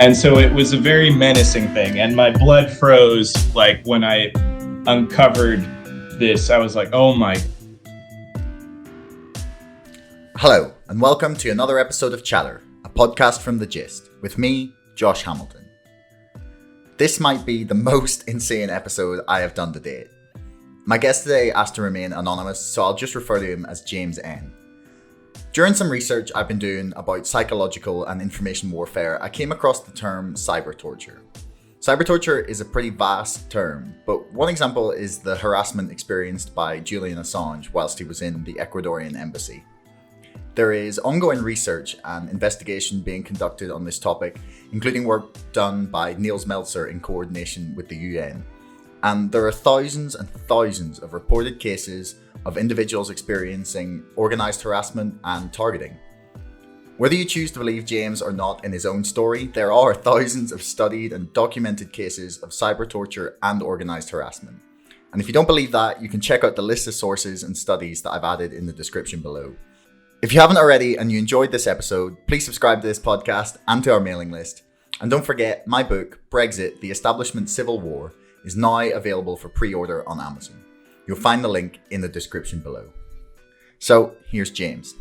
And so it was a very menacing thing. And my blood froze like when I uncovered this. I was like, oh my. Hello, and welcome to another episode of Chatter, a podcast from The Gist, with me, Josh Hamilton. This might be the most insane episode I have done to date. My guest today asked to remain anonymous, so I'll just refer to him as James N. During some research I've been doing about psychological and information warfare, I came across the term cyber torture. Cyber torture is a pretty vast term, but one example is the harassment experienced by Julian Assange whilst he was in the Ecuadorian embassy. There is ongoing research and investigation being conducted on this topic, including work done by Nils Melzer in coordination with the UN. And there are thousands and thousands of reported cases of individuals experiencing organised harassment and targeting. Whether you choose to believe James or not in his own story, there are thousands of studied and documented cases of cyber torture and organised harassment. And if you don't believe that, you can check out the list of sources and studies that I've added in the description below. If you haven't already and you enjoyed this episode, please subscribe to this podcast and to our mailing list. And don't forget, my book, Brexit, The Establishment Civil War, is now available for pre-order on Amazon. You'll find the link in the description below. So, here's James.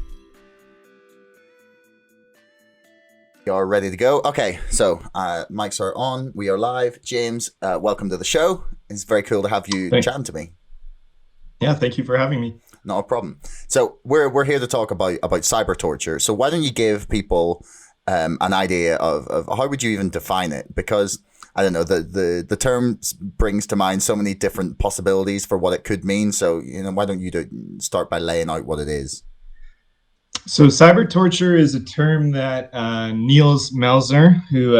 You're ready to go? Okay, so mics are on. We are live. James, welcome to the show. It's very cool to have you chatting to me. Yeah, thank you for having me. Not a problem. So we're here to talk about cyber torture. So why don't you give people an idea of how would you even define it? Because I don't know, the term brings to mind so many different possibilities for what it could mean. So, why don't you start by laying out what it is? So cyber torture is a term that Nils Melzer, who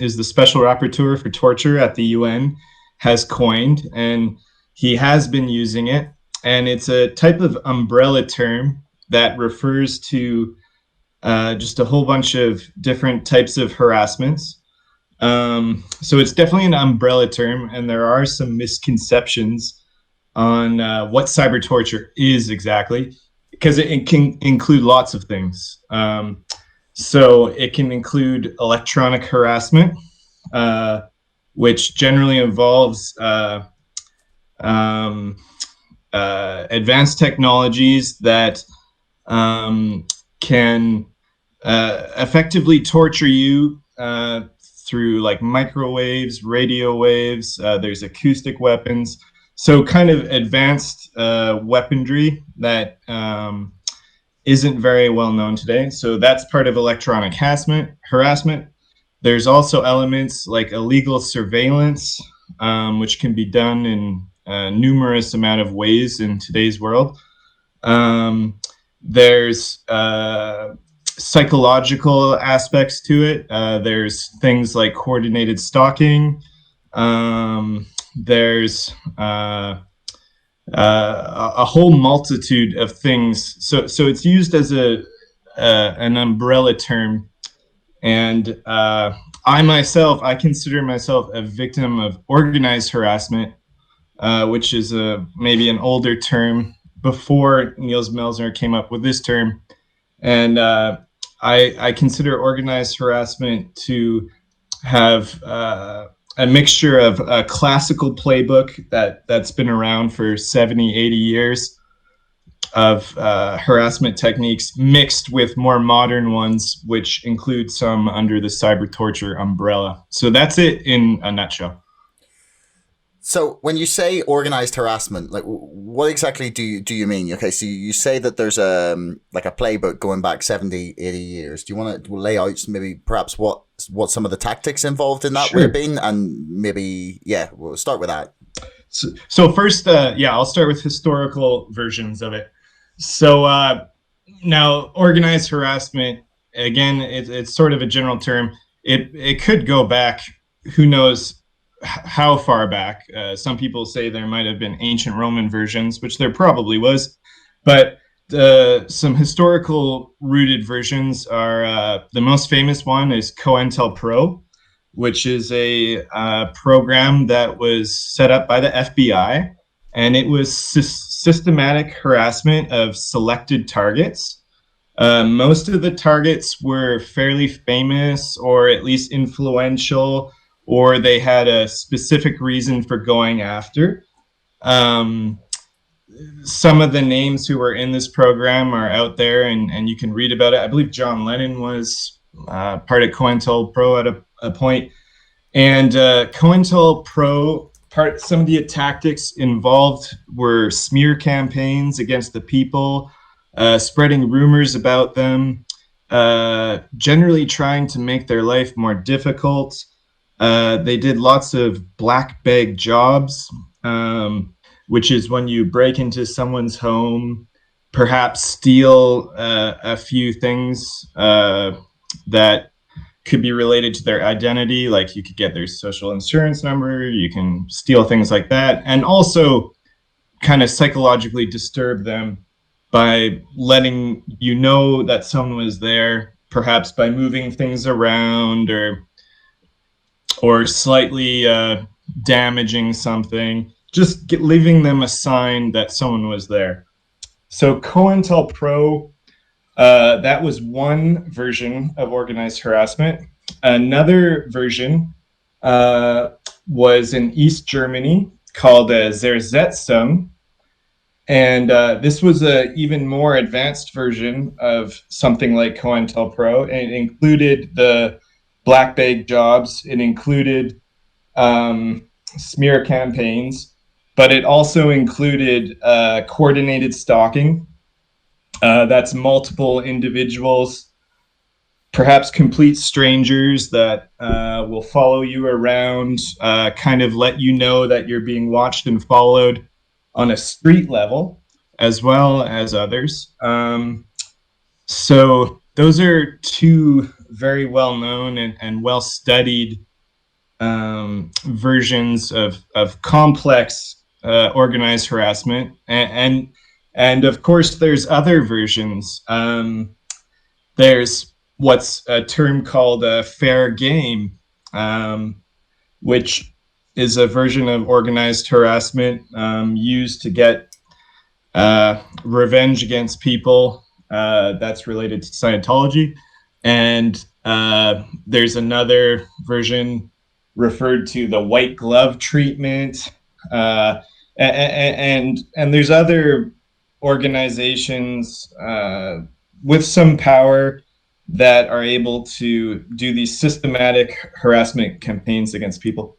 is the special rapporteur for torture at the UN, has coined, and he has been using it. And it's a type of umbrella term that refers to just a whole bunch of different types of harassments. So it's definitely an umbrella term, and there are some misconceptions on what cyber torture is exactly, because it can include lots of things. So it can include electronic harassment, which generally involves advanced technologies that can effectively torture you through like microwaves, radio waves. There's acoustic weapons. So kind of advanced weaponry that isn't very well known today. So that's part of electronic harassment. There's also elements like illegal surveillance, which can be done in numerous amount of ways in today's world. There's psychological aspects to it. There's things like coordinated stalking. There's a whole multitude of things. So it's used as an umbrella term. And I consider myself a victim of organized harassment, which is maybe an older term before Nils Melzer came up with this term. And I consider organized harassment to have a mixture of a classical playbook that's been around for 70, 80 years of harassment techniques mixed with more modern ones, which include some under the cyber torture umbrella. So that's it in a nutshell. So when you say organized harassment, like what exactly do you mean? Okay, so you say that there's a playbook going back 70, 80 years. Do you want to lay out maybe perhaps what some of the tactics involved in that Sure. would have been? And maybe, we'll start with that. So first, I'll start with historical versions of it. So now organized harassment, again, it's sort of a general term. It could go back, who knows how far back. Some people say there might have been ancient Roman versions, which there probably was, but some historical rooted versions are the most famous one is Cointelpro, which is a program that was set up by the FBI, and it was systematic harassment of selected targets Most of the targets were fairly famous or at least influential, or they had a specific reason for going after. Some of the names who were in this program are out there, and you can read about it. I believe John Lennon was part of Cointelpro at a point. And Cointelpro, some of the tactics involved were smear campaigns against the people, spreading rumors about them, generally trying to make their life more difficult. They did lots of black bag jobs, which is when you break into someone's home, perhaps steal a few things that could be related to their identity, like you could get their social insurance number, you can steal things like that, and also kind of psychologically disturb them by letting you know that someone was there, perhaps by moving things around or slightly damaging something, just leaving them a sign that someone was there. So COINTELPRO, that was one version of organized harassment. Another version was in East Germany called Zersetzung. And this was an even more advanced version of something like COINTELPRO. And it included the black bag jobs. It included smear campaigns, but it also included coordinated stalking. That's multiple individuals, perhaps complete strangers that will follow you around, kind of let you know that you're being watched and followed on a street level, as well as others. So those are two very well-known and well-studied versions of complex organized harassment. And of course, there's other versions. There's what's a term called fair game, which is a version of organized harassment used to get revenge against people. That's related to Scientology. And there's another version referred to the white glove treatment. And there's other organizations with some power that are able to do these systematic harassment campaigns against people.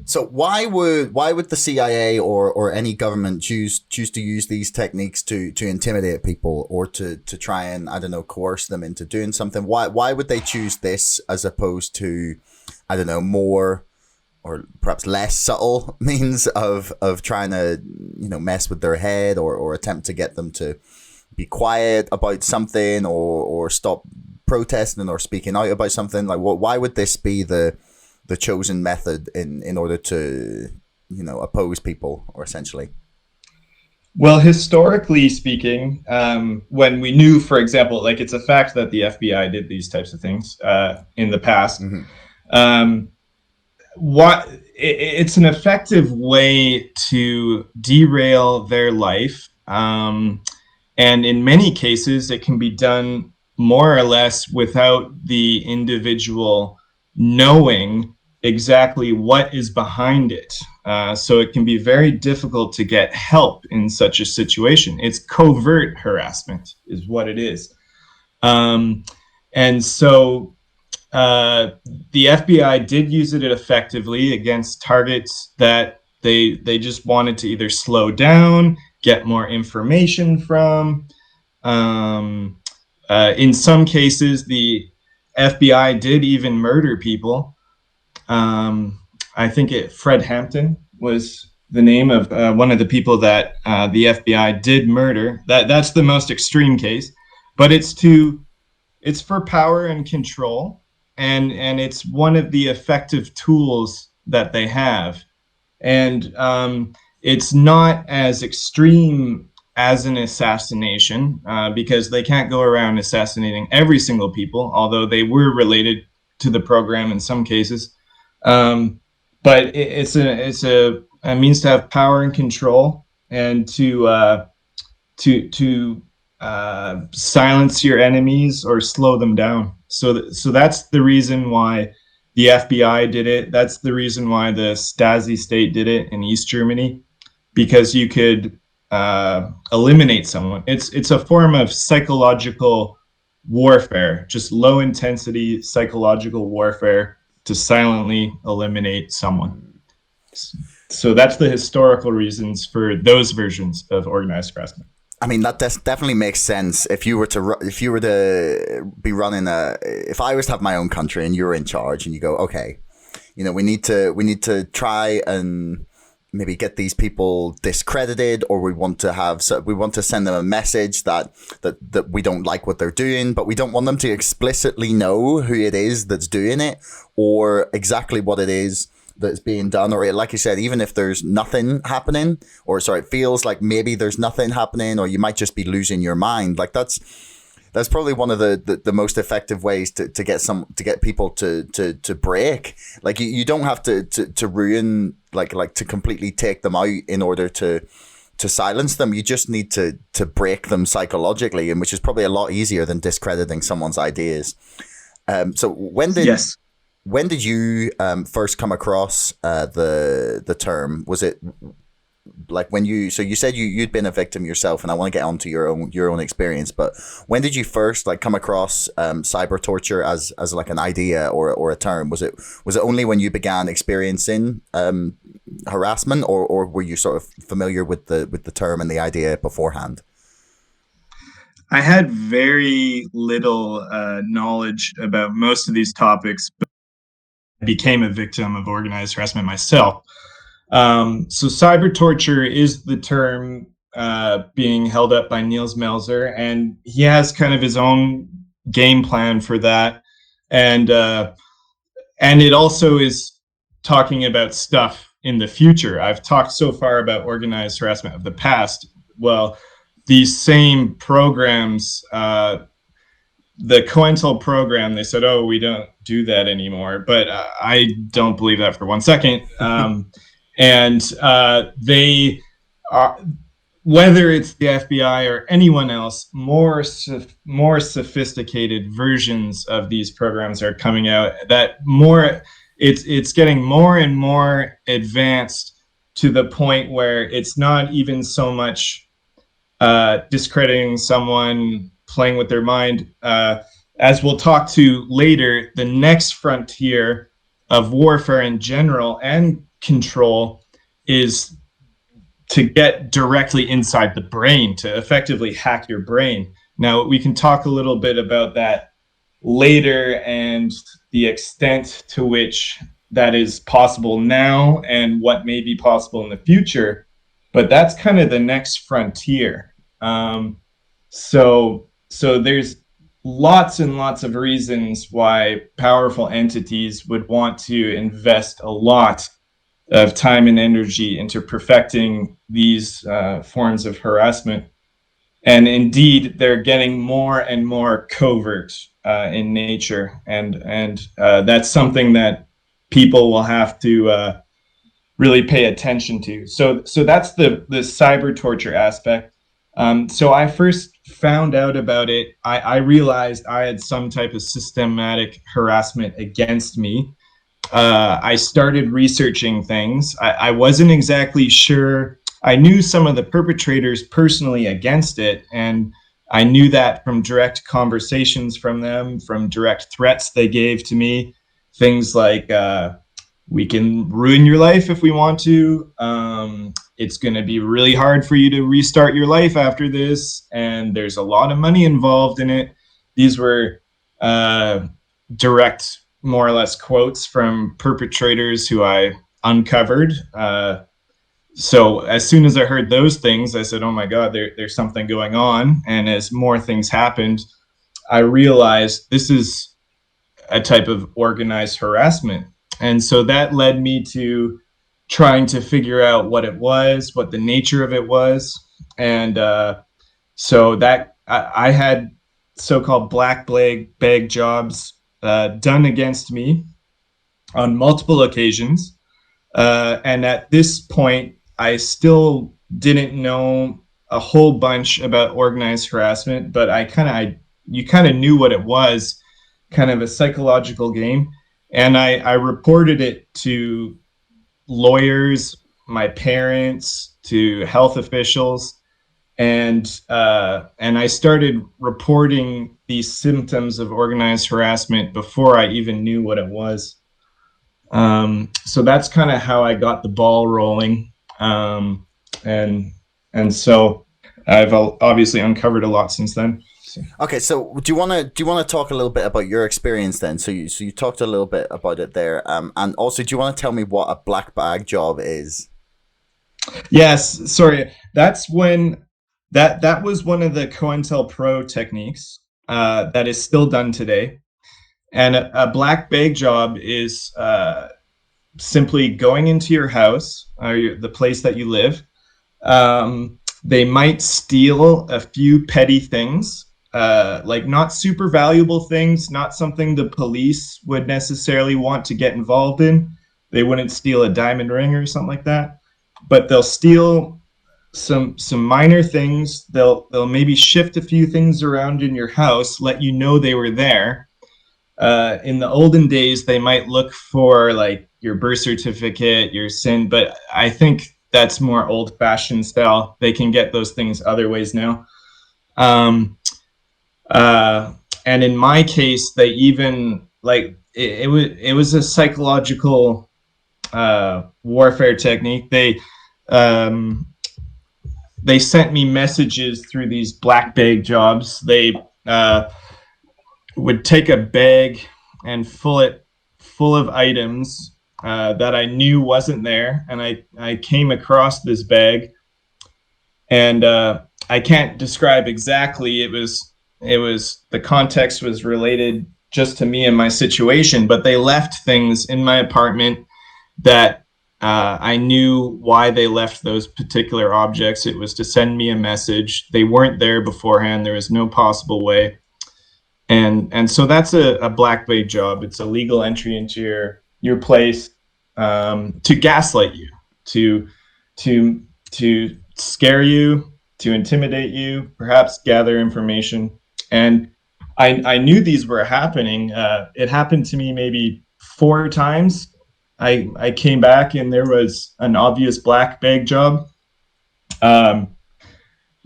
So why would the CIA or any government choose to use these techniques to intimidate people or to try and, I don't know, coerce them into doing something? Why would they choose this as opposed to, I don't know, more or perhaps less subtle means of trying to, you know, mess with their head or attempt to get them to be quiet about something or stop protesting or speaking out about something? Like, why would this be the chosen method in order to, you know, oppose people, or essentially? Well, historically speaking, when we knew, for example, like it's a fact that the FBI did these types of things in the past. Mm-hmm. It's an effective way to derail their life. And in many cases, it can be done more or less without the individual knowing exactly what is behind it. So it can be very difficult to get help in such a situation. It's covert harassment is what it is. And so the FBI did use it effectively against targets that they just wanted to either slow down, get more information from. In some cases, the FBI did even murder people. I think Fred Hampton was the name of one of the people that the FBI did murder. That's the most extreme case, but it's for power and control, and it's one of the effective tools that they have. And it's not as extreme as an assassination because they can't go around assassinating every single people, although they were related to the program in some cases. But it's a means to have power and control and to silence your enemies or slow them down. So that's the reason why the FBI did it. That's the reason why the Stasi state did it in East Germany, because you could eliminate someone. It's a form of psychological warfare, just low intensity psychological warfare to silently eliminate someone. So that's the historical reasons for those versions of organized harassment. I mean, that definitely makes sense. If you were to be running if I was to have my own country and you're in charge and you go, okay, we need to try and maybe get these people discredited, or we want to send them a message that we don't like what they're doing, but we don't want them to explicitly know who it is that's doing it or exactly what it is that's being done. Or like you said, even if there's nothing happening, it feels like maybe there's nothing happening, or you might just be losing your mind. Like that's probably one of the most effective ways to get people to break. Like you don't have to ruin, like to completely take them out in order to silence them. You just need to break them psychologically, and which is probably a lot easier than discrediting someone's ideas. So when did you first come across the term? Was it like when you said you'd been a victim yourself, and I want to get onto your own experience, but when did you first come across cyber torture as like an idea or a term? Was it only when you began experiencing harassment, or were you sort of familiar with the term and the idea beforehand? I had very little knowledge about most of these topics, but I became a victim of organized harassment myself. So cyber torture is the term being held up by Nils Melzer, and he has kind of his own game plan for that. And it also is talking about stuff in the future. I've talked so far about organized harassment of the past. Well, these same programs, the Cointelpro program, they said, oh, we don't do that anymore. But I don't believe that for 1 second. And they are, whether it's the FBI or anyone else, more sophisticated versions of these programs are coming out. That more, it's getting more and more advanced to the point where it's not even so much discrediting someone, playing with their mind. As we'll talk to later, the next frontier of warfare in general and control is to get directly inside the brain, to effectively hack your brain. Now, we can talk a little bit about that later and the extent to which that is possible now and what may be possible in the future. But that's kind of the next frontier. So there's lots and lots of reasons why powerful entities would want to invest a lot of time and energy into perfecting these forms of harassment. And indeed, they're getting more and more covert in nature. And that's something that people will have to really pay attention to. So that's the cyber torture aspect. So I first found out about it. I realized I had some type of systematic harassment against me. I started researching things. I wasn't exactly sure. I knew some of the perpetrators personally against it, and I knew that from direct conversations from them, from direct threats they gave to me. Things like, we can ruin your life if we want to. It's going to be really hard for you to restart your life after this, and there's a lot of money involved in it. These were direct, more or less, quotes from perpetrators who I uncovered. So as soon as I heard those things, I said, oh my God, there's something going on. And as more things happened, I realized this is a type of organized harassment. And so that led me to trying to figure out what it was, what the nature of it was. And so that I had so-called black bag jobs done against me on multiple occasions. And at this point, I still didn't know a whole bunch about organized harassment, but you kind of knew what it was, kind of a psychological game. And I reported it to lawyers, my parents, to health officials, and I started reporting these symptoms of organized harassment before I even knew what it was. So that's kind of how I got the ball rolling, and so I've obviously uncovered a lot since then. Okay, so do you want to talk a little bit about your experience then? So you talked a little bit about it there, and also do you want to tell me what a black bag job is? Yes, sorry. That's when that was one of the Cointelpro techniques that is still done today. And a black bag job is simply going into your house or the place that you live. They might steal a few petty things, like not super valuable things, not something the police would necessarily want to get involved in. They wouldn't steal a diamond ring or something like that, but they'll steal some minor things. They'll maybe shift a few things around in your house, let you know they were there. In the olden days, they might look for like your birth certificate, your SIN, but I think that's more old-fashioned style. They can get those things other ways now. And in my case, they even like it was a psychological warfare technique. They sent me messages through these black bag jobs. They would take a bag and fill it full of items that I knew wasn't there, and I came across this bag, and I can't describe exactly. It was the context was related just to me and my situation, but they left things in my apartment that I knew why they left those particular objects. It was to send me a message. They weren't there beforehand. There was no possible way. And so that's a black bag job. It's a legal entry into your place to gaslight you, to scare you, to intimidate you, perhaps gather information. And I knew these were happening. It happened to me maybe 4 times. I came back and there was an obvious black bag job.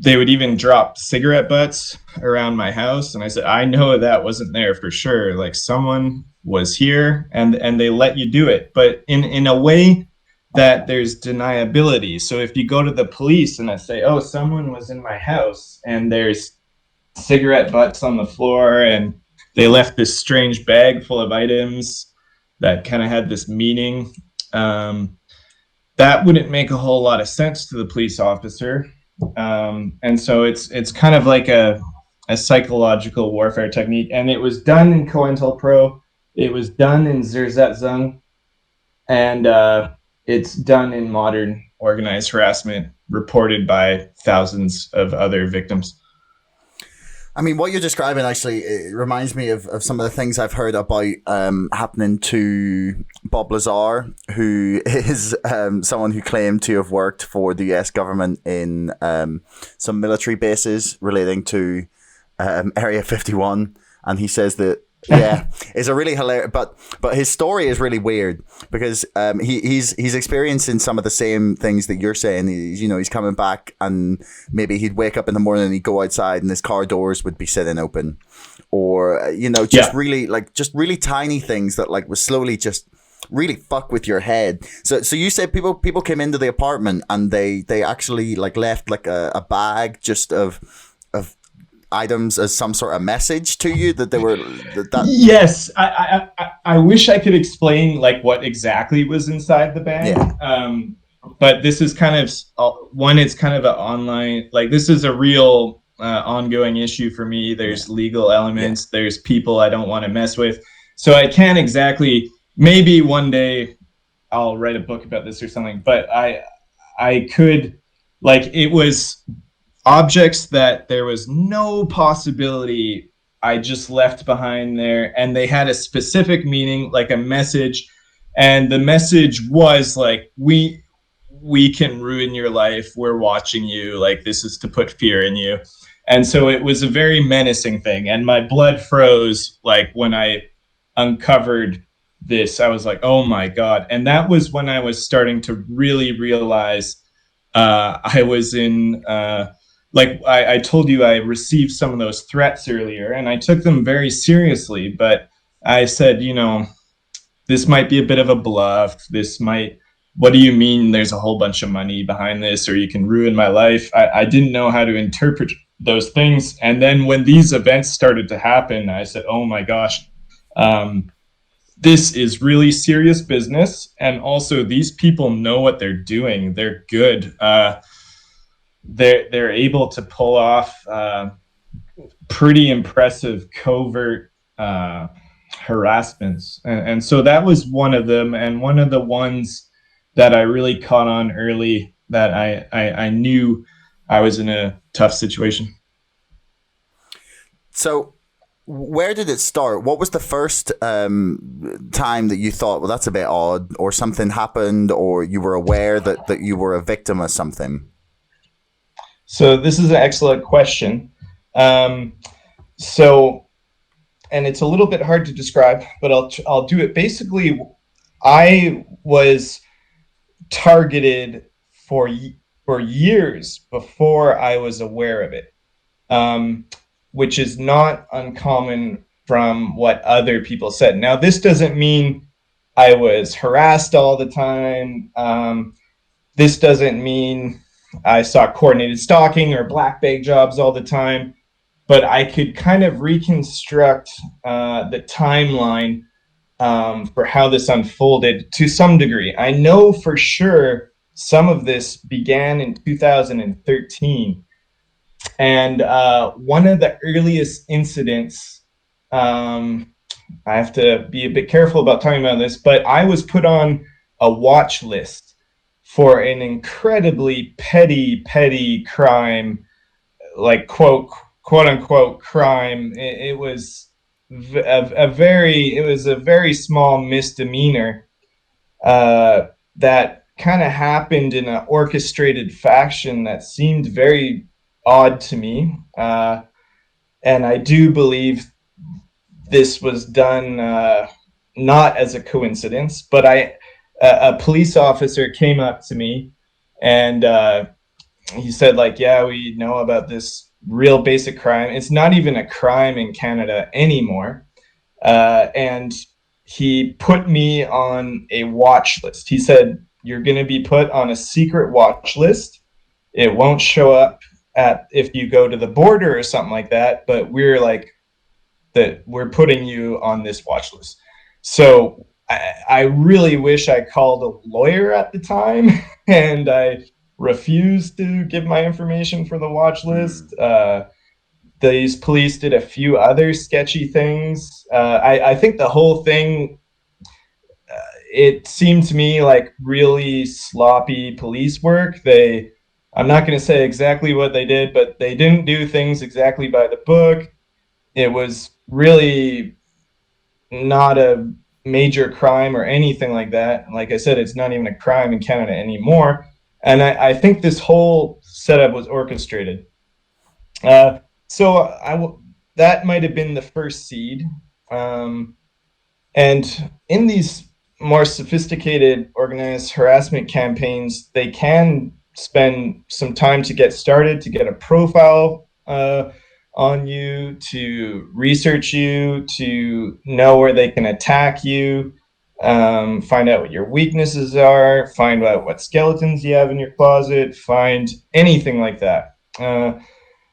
They would even drop cigarette butts around my house, and I said, I know that wasn't there for sure. Like someone was here, and they let you do it, but in a way that there's deniability. So if you go to the police and I say, oh, someone was in my house and there's cigarette butts on the floor and they left this strange bag full of items that kind of had this meaning, that wouldn't make a whole lot of sense to the police officer. And so it's kind of like a psychological warfare technique, and it was done in Cointelpro, it was done in Zerzetzung, and it's done in modern organized harassment reported by thousands of other victims. I mean, what you're describing actually it reminds me of some of the things I've heard about happening to Bob Lazar, who is someone who claimed to have worked for the US government in some military bases relating to Area 51. And he says that, yeah, it's a really hilarious, but his story is really weird because he's experiencing some of the same things that you're saying. He's coming back and maybe he'd wake up in the morning and he'd go outside and his car doors would be sitting open, or really tiny things that like was slowly just really fuck with your head. So you said people came into the apartment and they actually like left like a bag just of items as some sort of message to you that they were that Yes, I wish I could explain like what exactly was inside the bag. Yeah. But this is kind of it's kind of an online, like this is a real ongoing issue for me. There's legal elements, there's people I don't want to mess with, so I can't exactly, maybe one day I'll write a book about this or something, but I could, like, it was objects that there was no possibility I just left behind there, and they had a specific meaning, like a message, and the message was like, we we can ruin your life. We're watching you. Like, this is to put fear in you. And so it was a very menacing thing. And my blood froze, like, when I uncovered this. I was like, oh my God. And that was when I was starting to really realize I was in, like I told you, I received some of those threats earlier, and I took them very seriously. But I said, this might be a bit of a bluff. What do you mean there's a whole bunch of money behind this, or you can ruin my life? I didn't know how to interpret those things. And then when these events started to happen, I said, oh my gosh, this is really serious business. And also, these people know what they're doing. They're good. They're able to pull off pretty impressive covert harassments. And so that was one of them, and one of the ones that I really caught on early, that I knew I was in a tough situation. So where did it start? What was the first time that you thought, well, that's a bit odd, or something happened, or you were aware that you were a victim of something? So this is an excellent question. And it's a little bit hard to describe, but I'll do it. Basically, I was targeted for years before I was aware of it, which is not uncommon from what other people said. Now, this doesn't mean I was harassed all the time. This doesn't mean I saw coordinated stalking or black bag jobs all the time. But I could kind of reconstruct the timeline for how this unfolded to some degree. I know for sure some of this began in 2013. And one of the earliest incidents, I have to be a bit careful about talking about this, but I was put on a watch list for an incredibly petty crime, like quote unquote crime. It was a very small misdemeanor that kind of happened in an orchestrated fashion that seemed very odd to me. And I do believe this was done not as a coincidence, but a police officer came up to me and he said, like, yeah, we know about this real basic crime. It's not even a crime in Canada anymore. And he put me on a watch list. He said, you're going to be put on a secret watch list. It won't show up if you go to the border or something like that, but we're putting you on this watch list. So I really wish I called a lawyer at the time and I refused to give my information for the watch list. These police did a few other sketchy things. I think the whole thing, it seemed to me like really sloppy police work. I'm not going to say exactly what they did, but they didn't do things exactly by the book. It was really not a major crime or anything like that. Like I said, it's not even a crime in Canada anymore. And I think this whole setup was orchestrated. So that might have been the first seed. And in these more sophisticated organized harassment campaigns, they can spend some time to get started, to get a profile on you, to research you, to know where they can attack you, find out what your weaknesses are, find out what skeletons you have in your closet, find anything like that.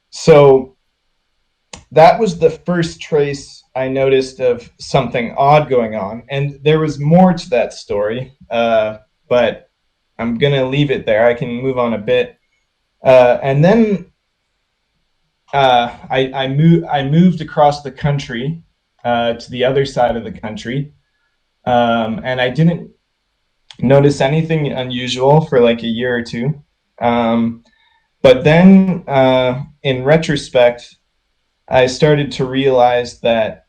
So that was the first trace I noticed of something odd going on. And there was more to that story, but I'm going to leave it there. I can move on a bit. And then I moved across the country to the other side of the country. And I didn't notice anything unusual for like a year or two. But then in retrospect, I started to realize that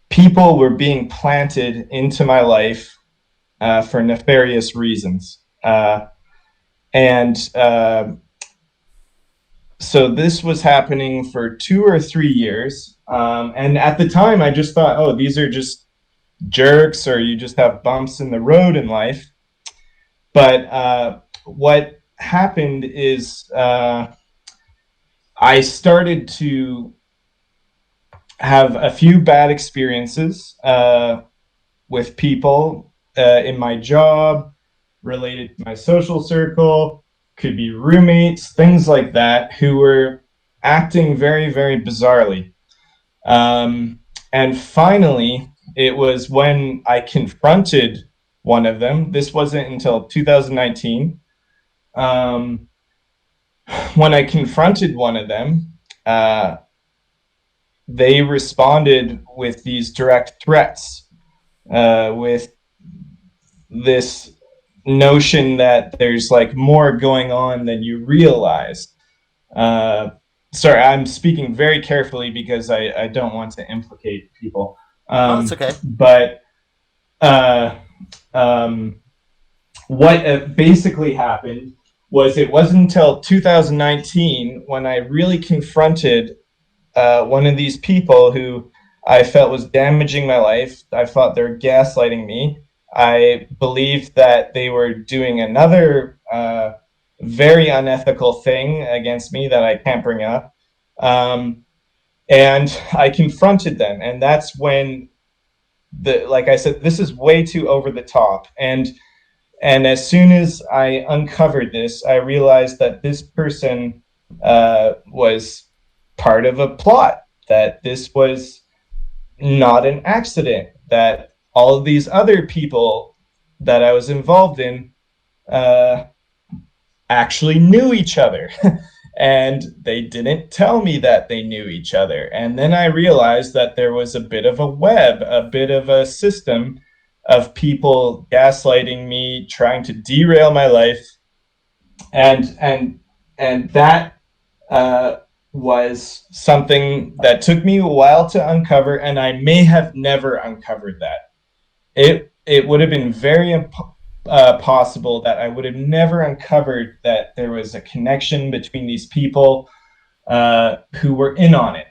people were being planted into my life for nefarious reasons. And so this was happening for 2 or 3 years. And at the time, I just thought, oh, these are just jerks, or you just have bumps in the road in life. But what happened is I started to have a few bad experiences with people in my job, related to my social circle, could be roommates, things like that, who were acting very, very bizarrely. And finally, it was when I confronted one of them. This wasn't until 2019. When I confronted one of them, they responded with these direct threats, with this notion that there's like more going on than you realize. Uh, Sorry, I'm speaking very carefully because I don't want to implicate people. Oh, that's okay. But uh, um, what basically happened was it wasn't until 2019 when I really confronted one of these people who I felt was damaging my life. I thought they were gaslighting me. I believed that they were doing another very unethical thing against me that I can't bring up. Um, and I confronted them, and that's when like I said, this is way too over the top. And as soon as I uncovered this, I realized that this person was part of a plot, that this was not an accident, that all of these other people that I was involved in uh, actually knew each other. And they didn't tell me that they knew each other. And then I realized that there was a bit of a web, a bit of a system of people gaslighting me, trying to derail my life. And that was something that took me a while to uncover, and I may have never uncovered that. It would have been very possible that I would have never uncovered that there was a connection between these people who were in on it.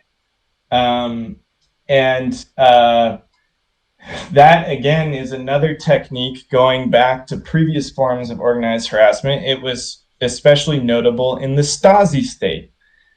And that, again, is another technique going back to previous forms of organized harassment. It was especially notable in the Stasi state,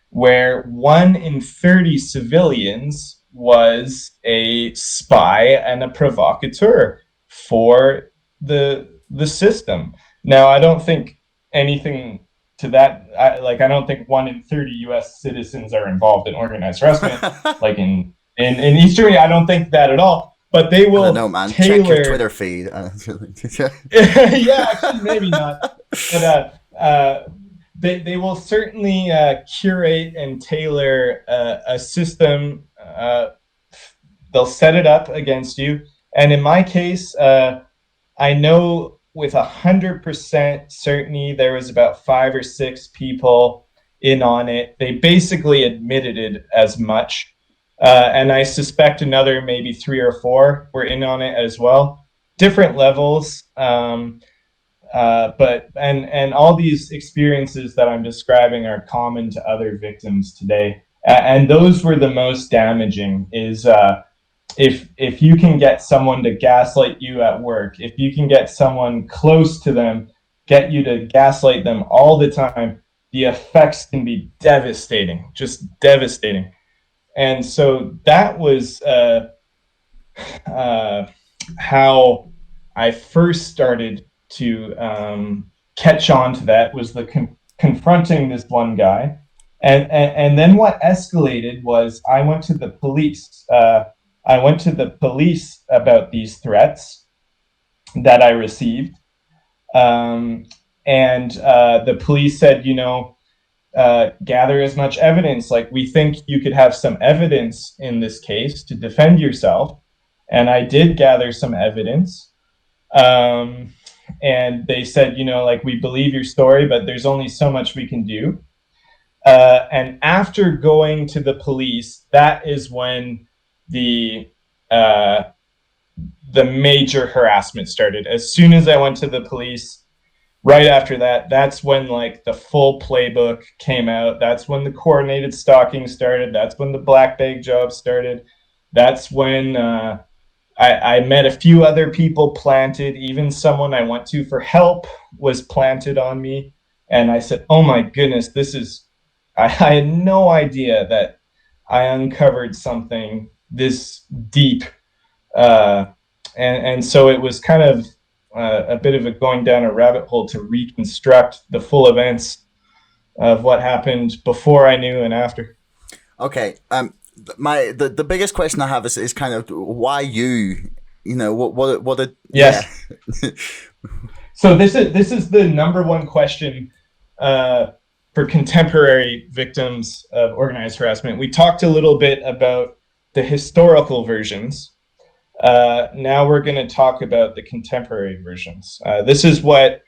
where 1 in 30 civilians was a spy and a provocateur for the system. Now, I don't think anything to that. I don't think 1 in 30 U.S. citizens are involved in organized harassment. Like in East Germany, I don't think that at all. But they will I don't know, man. tailor. Check your Twitter feed. Yeah, actually, maybe not. But they will certainly curate and tailor a system. They'll set it up against you. And in my case, I know with 100% certainty there was about 5 or 6 people in on it. They basically admitted it as much. And I suspect another maybe 3 or 4 were in on it as well. Different levels. But all these experiences that I'm describing are common to other victims today. And those were the most damaging, is if you can get someone to gaslight you at work, if you can get someone close to them, get you to gaslight them all the time, the effects can be devastating, just devastating. And so that was how I first started to catch on to that, was the confronting this one guy. And then what escalated was I went to the police. I went to the police about these threats that I received. And the police said, gather as much evidence. Like, we think you could have some evidence in this case to defend yourself. And I did gather some evidence. And they said, we believe your story, but there's only so much we can do. And after going to the police, that is when the the major harassment started. As soon as I went to the police, right after that, that's when like the full playbook came out. That's when the coordinated stalking started. That's when the black bag job started. That's when I met a few other people planted. Even someone I went to for help was planted on me. And I said, oh my goodness, I had no idea that I uncovered something this deep. Uh, and so it was kind of a bit of a going down a rabbit hole to reconstruct the full events of what happened before I knew and after. Okay. The biggest question I have is kind of why you. You know Yes. Yeah. So this is the number one question for contemporary victims of organized harassment. We talked a little bit about the historical versions. Now we're going to talk about the contemporary versions. This is what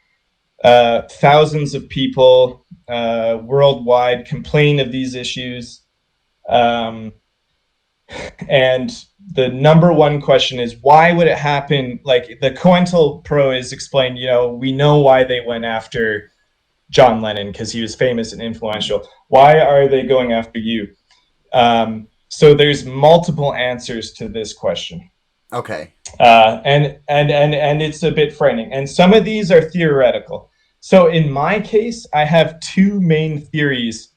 thousands of people worldwide complain of these issues. And the number one question is, why would it happen? Like the Cointelpro is explained, we know why they went after John Lennon because he was famous and influential. Why are they going after you? So there's multiple answers to this question. Okay. And it's a bit frightening. And some of these are theoretical. So in my case, I have two main theories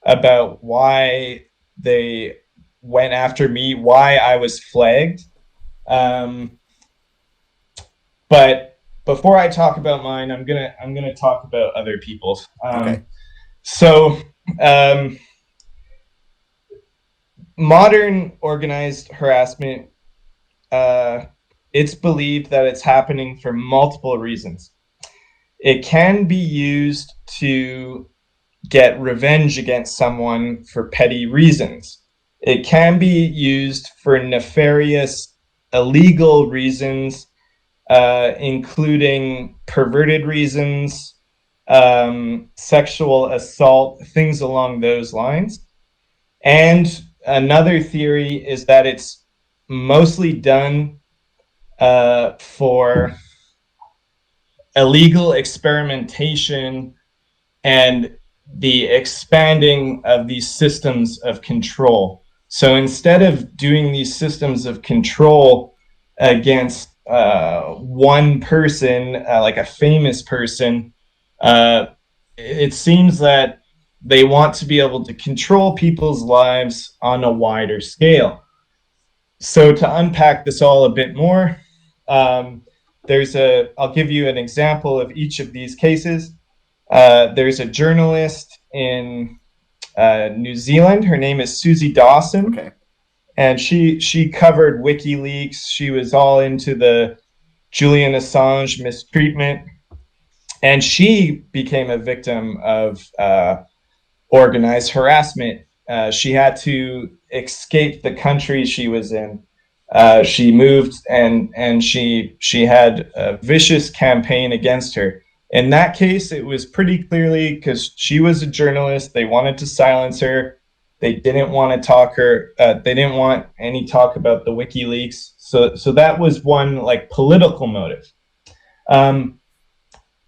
about why they went after me, why I was flagged. But before I talk about mine, I'm gonna talk about other people's. Okay. So modern organized harassment, it's believed that it's happening for multiple reasons. It can be used to get revenge against someone for petty reasons. It can be used for nefarious, illegal reasons, including perverted reasons, sexual assault, things along those lines. And another theory is that it's mostly done for illegal experimentation and the expanding of these systems of control. So instead of doing these systems of control against one person, like a famous person, it seems that they want to be able to control people's lives on a wider scale. So to unpack this all a bit more, I'll give you an example of each of these cases. There's a journalist in New Zealand. Her name is Susie Dawson. Okay. And she covered WikiLeaks. She was all into the Julian Assange mistreatment. And she became a victim of organized harassment. She had to escape the country she was in. She moved and she had a vicious campaign against her. In that case, it was pretty clearly because she was a journalist. They wanted to silence her. They didn't want to talk her. They didn't want any talk about the WikiLeaks. So that was one like political motive.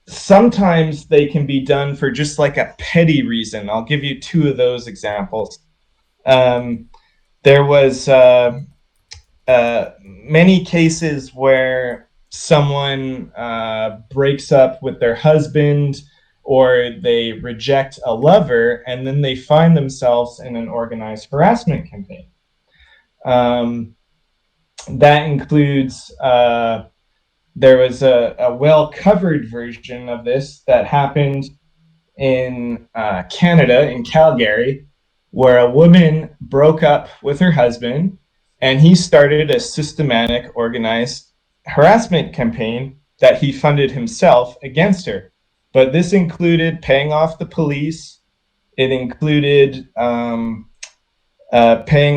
Sometimes they can be done for just like a petty reason. I'll give you two of those examples. There was many cases where someone breaks up with their husband or they reject a lover and then they find themselves in an organized harassment campaign. That includes, there was a well-covered version of this that happened in Canada, in Calgary, where a woman broke up with her husband and he started a systematic organized harassment campaign that he funded himself against her. But this included paying off the police. It included paying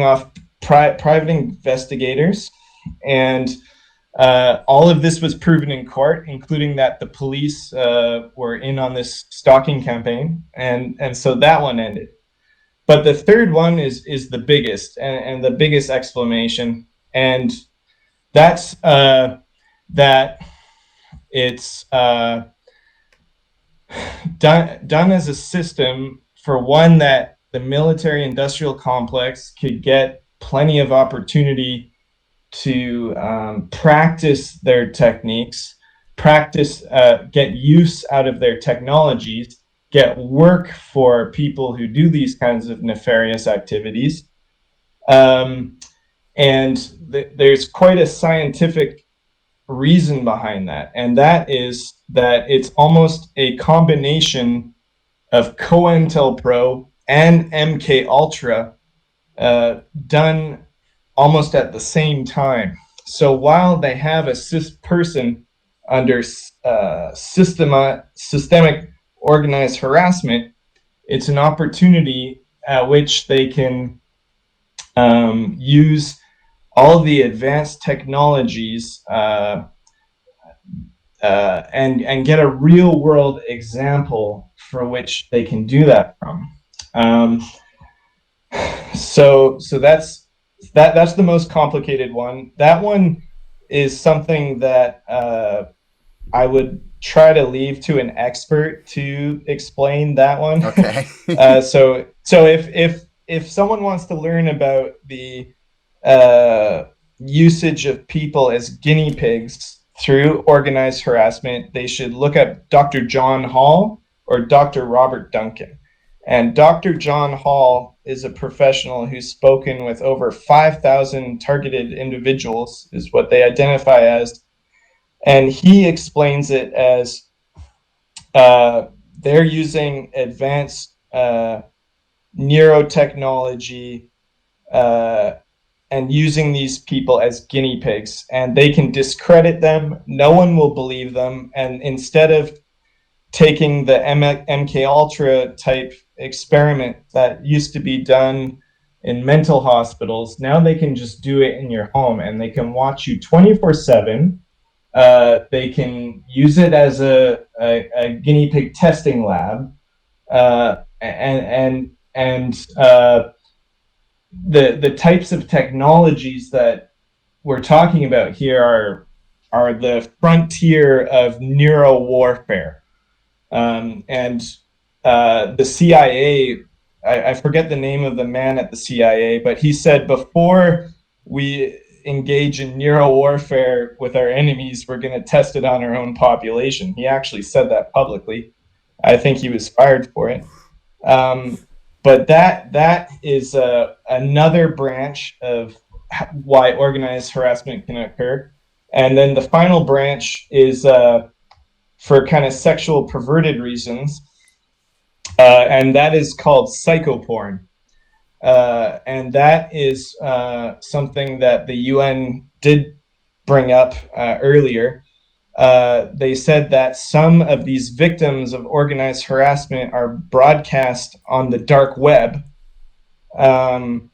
off private investigators. And all of this was proven in court, including that the police were in on this stalking campaign. And so that one ended. But the third one is the biggest and the biggest explanation. And that's that it's done as a system for one that the military industrial complex could get plenty of opportunity to practice their techniques, get use out of their technologies, get work for people who do these kinds of nefarious activities. And there's quite a scientific reason behind that, and that is that it's almost a combination of Cointelpro and MK Ultra done almost at the same time. So while they have a person under systemic organized harassment, it's an opportunity at which they can use all the advanced technologies and get a real world example for which they can do that from. So that's the most complicated one. That one is something that I would try to leave to an expert to explain that one. Okay. So if someone wants to learn about the usage of people as guinea pigs through organized harassment, they should look up Dr. John Hall or Dr. Robert Duncan. And Dr. John Hall is a professional who's spoken with over 5,000 targeted individuals, is what they identify as. And he explains it as they're using advanced neurotechnology and using these people as guinea pigs, and they can discredit them. No one will believe them. And instead of taking the MK Ultra type experiment that used to be done in mental hospitals, now they can just do it in your home, and they can watch you 24/7. They can use it as a guinea pig testing lab, and the types of technologies that we're talking about here are the frontier of neuro warfare. And the CIA, I forget the name of the man at the CIA, but he said before we engage in neuro warfare with our enemies, we're going to test it on our own population. He actually said that publicly. I think he was fired for it. But that is another branch of why organized harassment can occur. And then the final branch is for kind of sexual perverted reasons, and that is called psychoporn. And that is something that the UN did bring up earlier. They said that some of these victims of organized harassment are broadcast on the dark web, and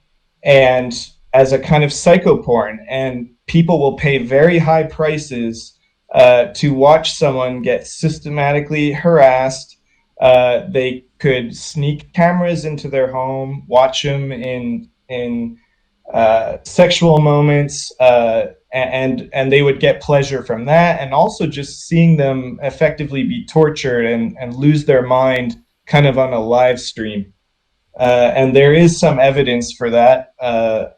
as a kind of psychoporn, and people will pay very high prices to watch someone get systematically harassed. They could sneak cameras into their home, watch them in sexual moments, and they would get pleasure from that, and also just seeing them effectively be tortured and lose their mind kind of on a live stream. And there is some evidence for that,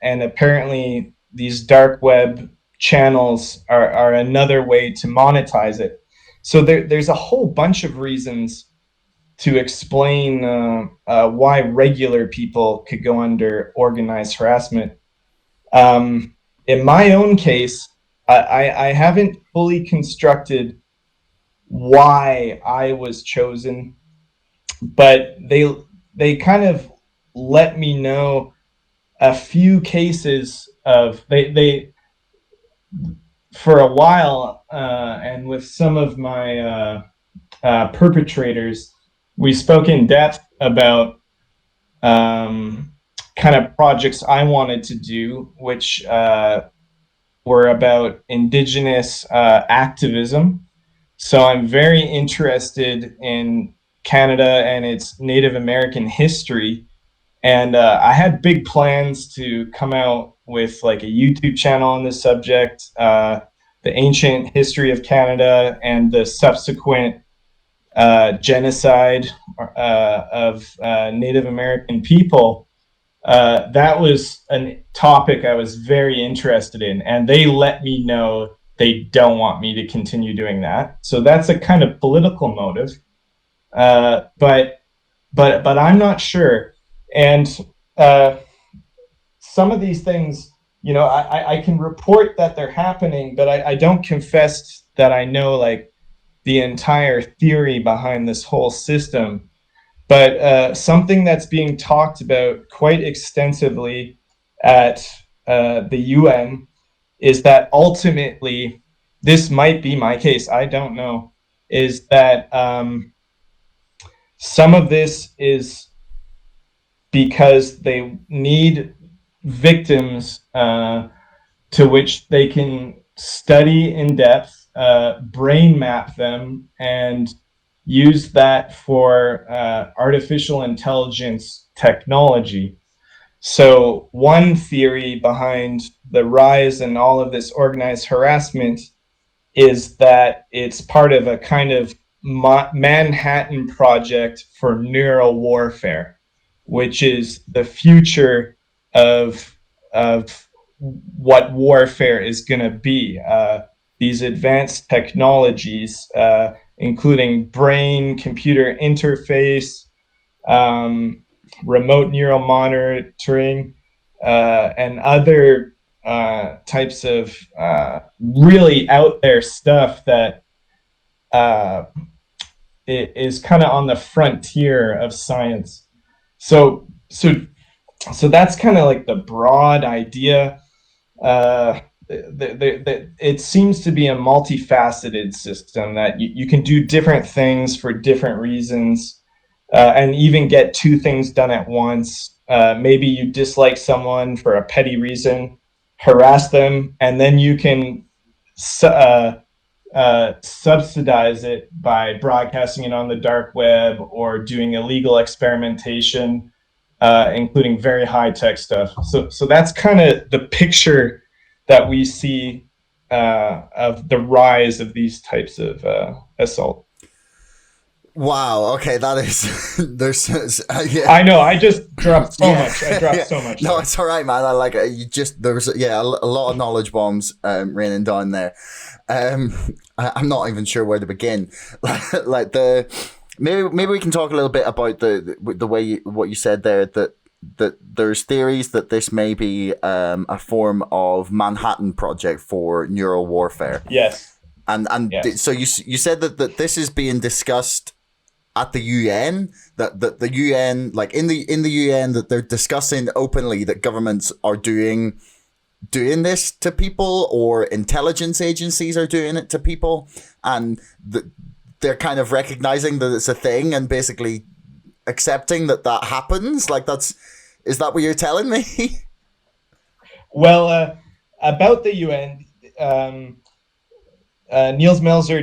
and apparently these dark web channels are another way to monetize it. So there's a whole bunch of reasons to explain why regular people could go under organized harassment. In my own case, I haven't fully constructed why I was chosen, but they kind of let me know a few cases of they for a while, and with some of my perpetrators, we spoke in depth about kind of projects I wanted to do, which were about indigenous activism. So I'm very interested in Canada and its Native American history, And I had big plans to come out with like a YouTube channel on this subject, the ancient history of Canada and the subsequent genocide of Native American people. That was a topic I was very interested in, and they let me know they don't want me to continue doing that. So that's a kind of political motive. But I'm not sure. And uh, some of these things, I can report that they're happening, but I don't confess that I know like the entire theory behind this whole system. But something that's being talked about quite extensively at the UN is that ultimately, this might be my case, I don't know, is that some of this is because they need victims to which they can study in depth, brain map them, and use that for artificial intelligence technology. So one theory behind the rise in all of this organized harassment is that it's part of a kind of Manhattan Project for neural warfare, which is the future of what warfare is going to be. These advanced technologies, including brain computer interface, remote neural monitoring, and other types of really out there stuff that is kind of on the frontier of science. So that's kind of like the broad idea. It seems to be a multifaceted system that you can do different things for different reasons, and even get two things done at once. Maybe you dislike someone for a petty reason, harass them, and then you can subsidize it by broadcasting it on the dark web or doing illegal experimentation, including very high tech stuff. So that's kind of the picture that we see of the rise of these types of assault. Wow. Okay, that is. There's. Yeah. I know. I just dropped so much. I dropped so much. No, it's all right, man. I like it. You just there's a lot of knowledge bombs raining down there. I'm not even sure where to begin. Like maybe we can talk a little bit about the way what you said there, that there's theories that this may be a form of Manhattan Project for neural warfare. Yes. And yes. So you said that this is being discussed at the UN, that the UN, like in the UN, that they're discussing openly that governments are doing this to people, or intelligence agencies are doing it to people, and they're kind of recognizing that it's a thing and basically accepting that happens. Like is that what you're telling me? Well, about the UN, Nils Melzer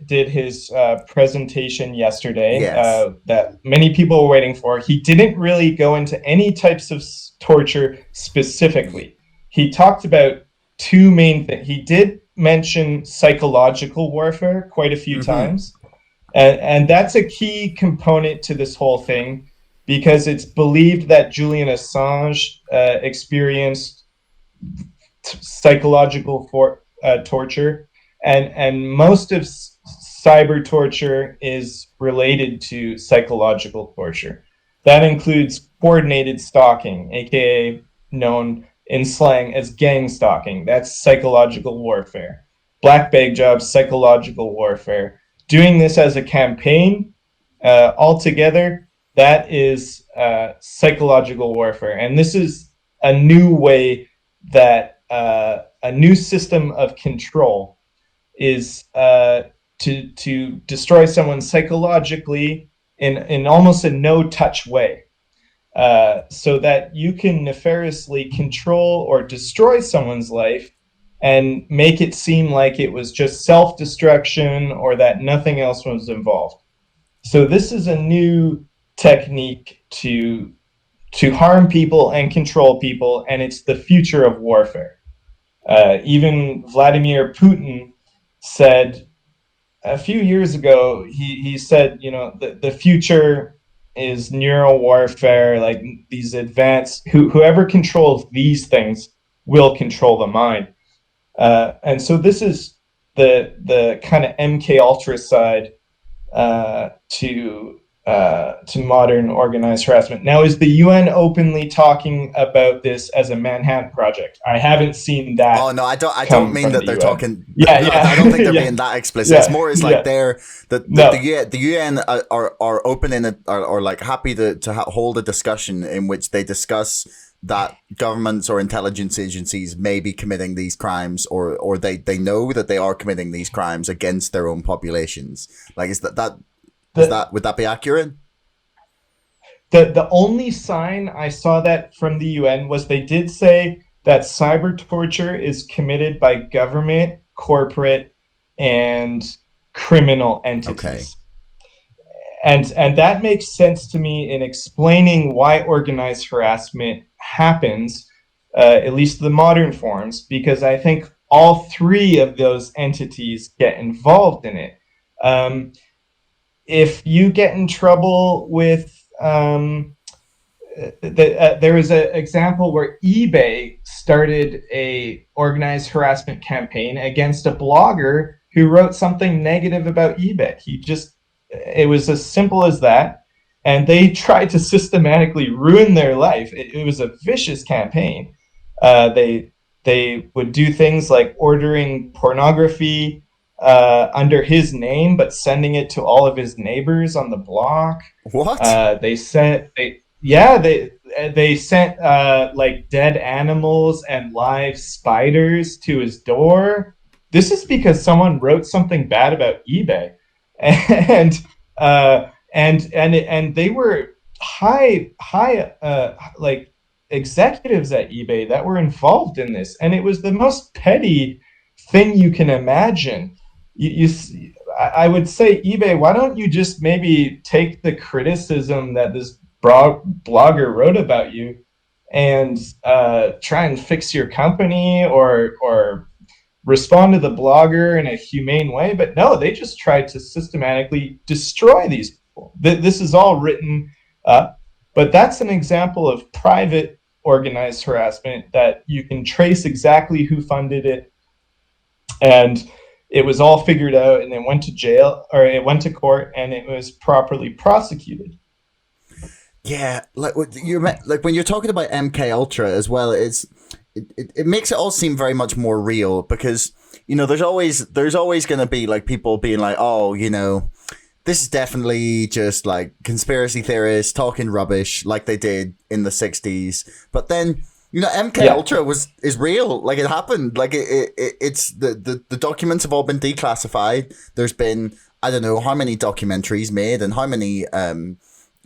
did his presentation yesterday. Yes. That many people were waiting for. He didn't really go into any types of torture specifically. He talked about two main things. He did mention psychological warfare quite a few times. And that's a key component to this whole thing, because it's believed that Julian Assange experienced psychological torture. And most of cyber torture is related to psychological torture. That includes coordinated stalking, aka known in slang as gang stalking. That's psychological warfare. Black bag jobs, psychological warfare. Doing this as a campaign, altogether, that is psychological warfare. And this is a new way that a new system of control is to destroy someone psychologically in almost a no-touch way, so that you can nefariously control or destroy someone's life and make it seem like it was just self-destruction or that nothing else was involved. So this is a new technique to to harm people and control people, and it's the future of warfare. Even Vladimir Putin said a few years ago, he said, the future is neural warfare, like these advanced, whoever controls these things will control the mind. And so this is the kind of MK Ultra side to modern organized harassment. Now, is the UN openly talking about this as a Manhattan Project? I haven't seen that. Oh no, I don't. I don't come mean from that the they're UN. talking. Yeah, No, yeah, I don't think they're yeah, being that explicit. yeah, It's more as like yeah. they're No, the UN are open in it, or like happy to hold a discussion in which they discuss that governments or intelligence agencies may be committing these crimes, or they know that they are committing these crimes against their own populations. Like, is that would that be accurate? the only sign I saw that from the UN was they did say that cyber torture is committed by government, corporate, and criminal Okay. entities. And that makes sense to me in explaining why organized harassment happens, at least the modern forms, because I think all three of those entities get involved in it. Um, if you get in trouble with there was an example where eBay started a organized harassment campaign against a blogger who wrote something negative about eBay. It was as simple as that. And they tried to systematically ruin their life. It was a vicious campaign. They would do things like ordering pornography under his name, but sending it to all of his neighbors on the block. What? They sent like dead animals and live spiders to his door. This is because someone wrote something bad about eBay, and and they were high like executives at eBay that were involved in this, and it was the most petty thing you can imagine. I would say, eBay, why don't you just maybe take the criticism that this blogger wrote about you and try and fix your company, or respond to the blogger in a humane way? But no, they just tried to systematically destroy these people. This is all written up, but that's an example of private organized harassment that you can trace exactly who funded it, and it was all figured out, and it went to jail, or it went to court, and it was properly prosecuted. Yeah, like what you're like when you're talking about MK Ultra as well. It makes it all seem very much more real, because there's always going to be like people being like, oh, this is definitely just like conspiracy theorists talking rubbish like they did in the 60s. But then MK Ultra is real. Like, it happened. Like, it's the documents have all been declassified. There's been, I don't know how many documentaries made, and how many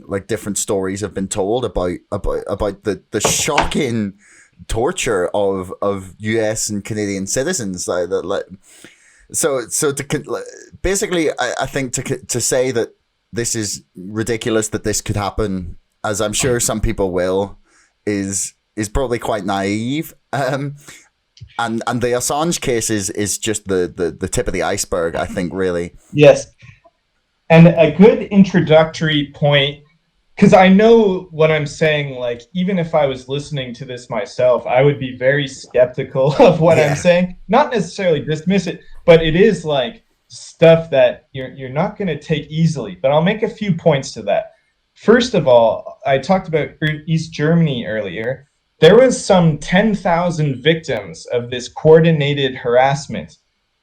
like different stories have been told about the shocking torture of US and Canadian citizens. Basically, I think to say that this is ridiculous, that this could happen, as I'm sure some people will, is probably quite naive. And the Assange case is just the tip of the iceberg, I think, really. Yes. And a good introductory point, because I know what I'm saying, like, even if I was listening to this myself, I would be very skeptical of what I'm saying. Not necessarily dismiss it, but it is like stuff that you're not going to take easily. But I'll make a few points to that. First of all, I talked about East Germany earlier. There was some 10,000 victims of this coordinated harassment.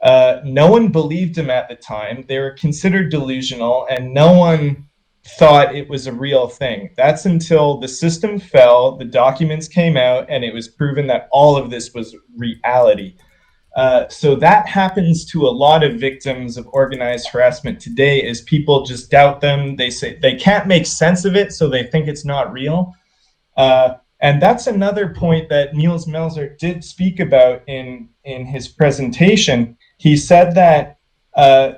No one believed them at the time. They were considered delusional, and no one thought it was a real thing. That's until the system fell, the documents came out, and it was proven that all of this was reality. So that happens to a lot of victims of organized harassment today, is people just doubt them. They say they can't make sense of it, so they think it's not real. And that's another point that Nils Melzer did speak about in his presentation. He said that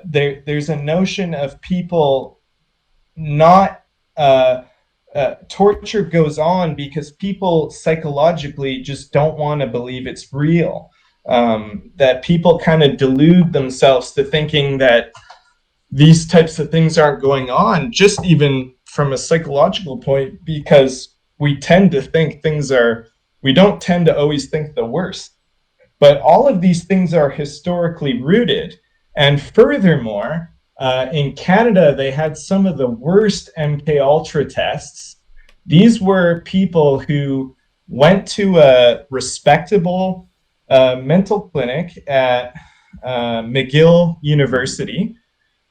there's a notion of people not torture goes on because people psychologically just don't want to believe it's real. That people kind of delude themselves to thinking that these types of things aren't going on, just even from a psychological point, because we tend to think we don't tend to always think the worst. But all of these things are historically rooted. And furthermore, in Canada, they had some of the worst MK Ultra tests. These were people who went to a respectable mental clinic at McGill University.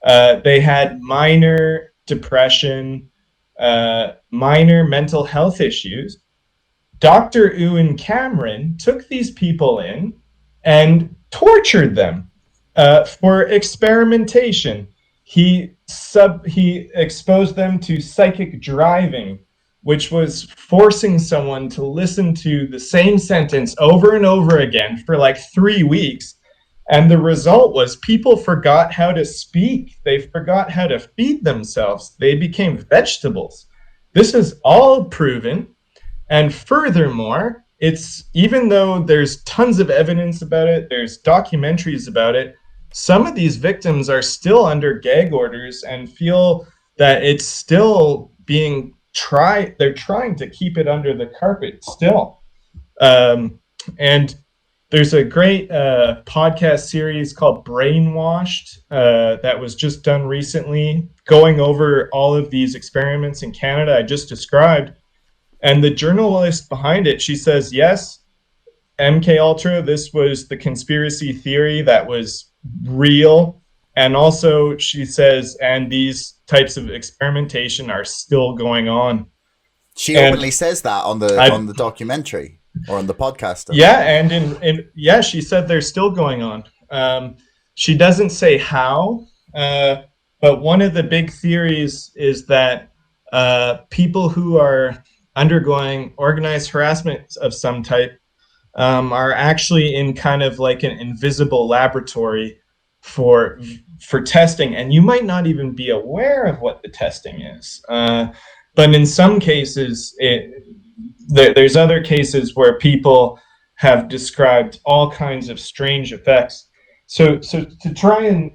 They had minor depression, minor mental health issues. Dr. Ewan Cameron took these people in and tortured them for experimentation. He exposed them to psychic driving, which was forcing someone to listen to the same sentence over and over again for like 3 weeks. And the result was people forgot how to speak. They forgot how to feed themselves. They became vegetables. This is all proven. And furthermore, it's even though there's tons of evidence about it, there's documentaries about it, some of these victims are still under gag orders and feel that it's still being tried. They're trying to keep it under the carpet still. And there's a great podcast series called Brainwashed that was just done recently, going over all of these experiments in Canada I just described. And the journalist behind it, she says, yes, MK Ultra, this was the conspiracy theory that was real. And also, she says, and these types of experimentation are still going on. She openly says that on the documentary or on the podcast. Yeah, and she said they're still going on. She doesn't say how, but one of the big theories is that people who are undergoing organized harassment of some type are actually in kind of like an invisible laboratory for testing, and you might not even be aware of what the testing is. But in some cases, there's other cases where people have described all kinds of strange effects. So to try and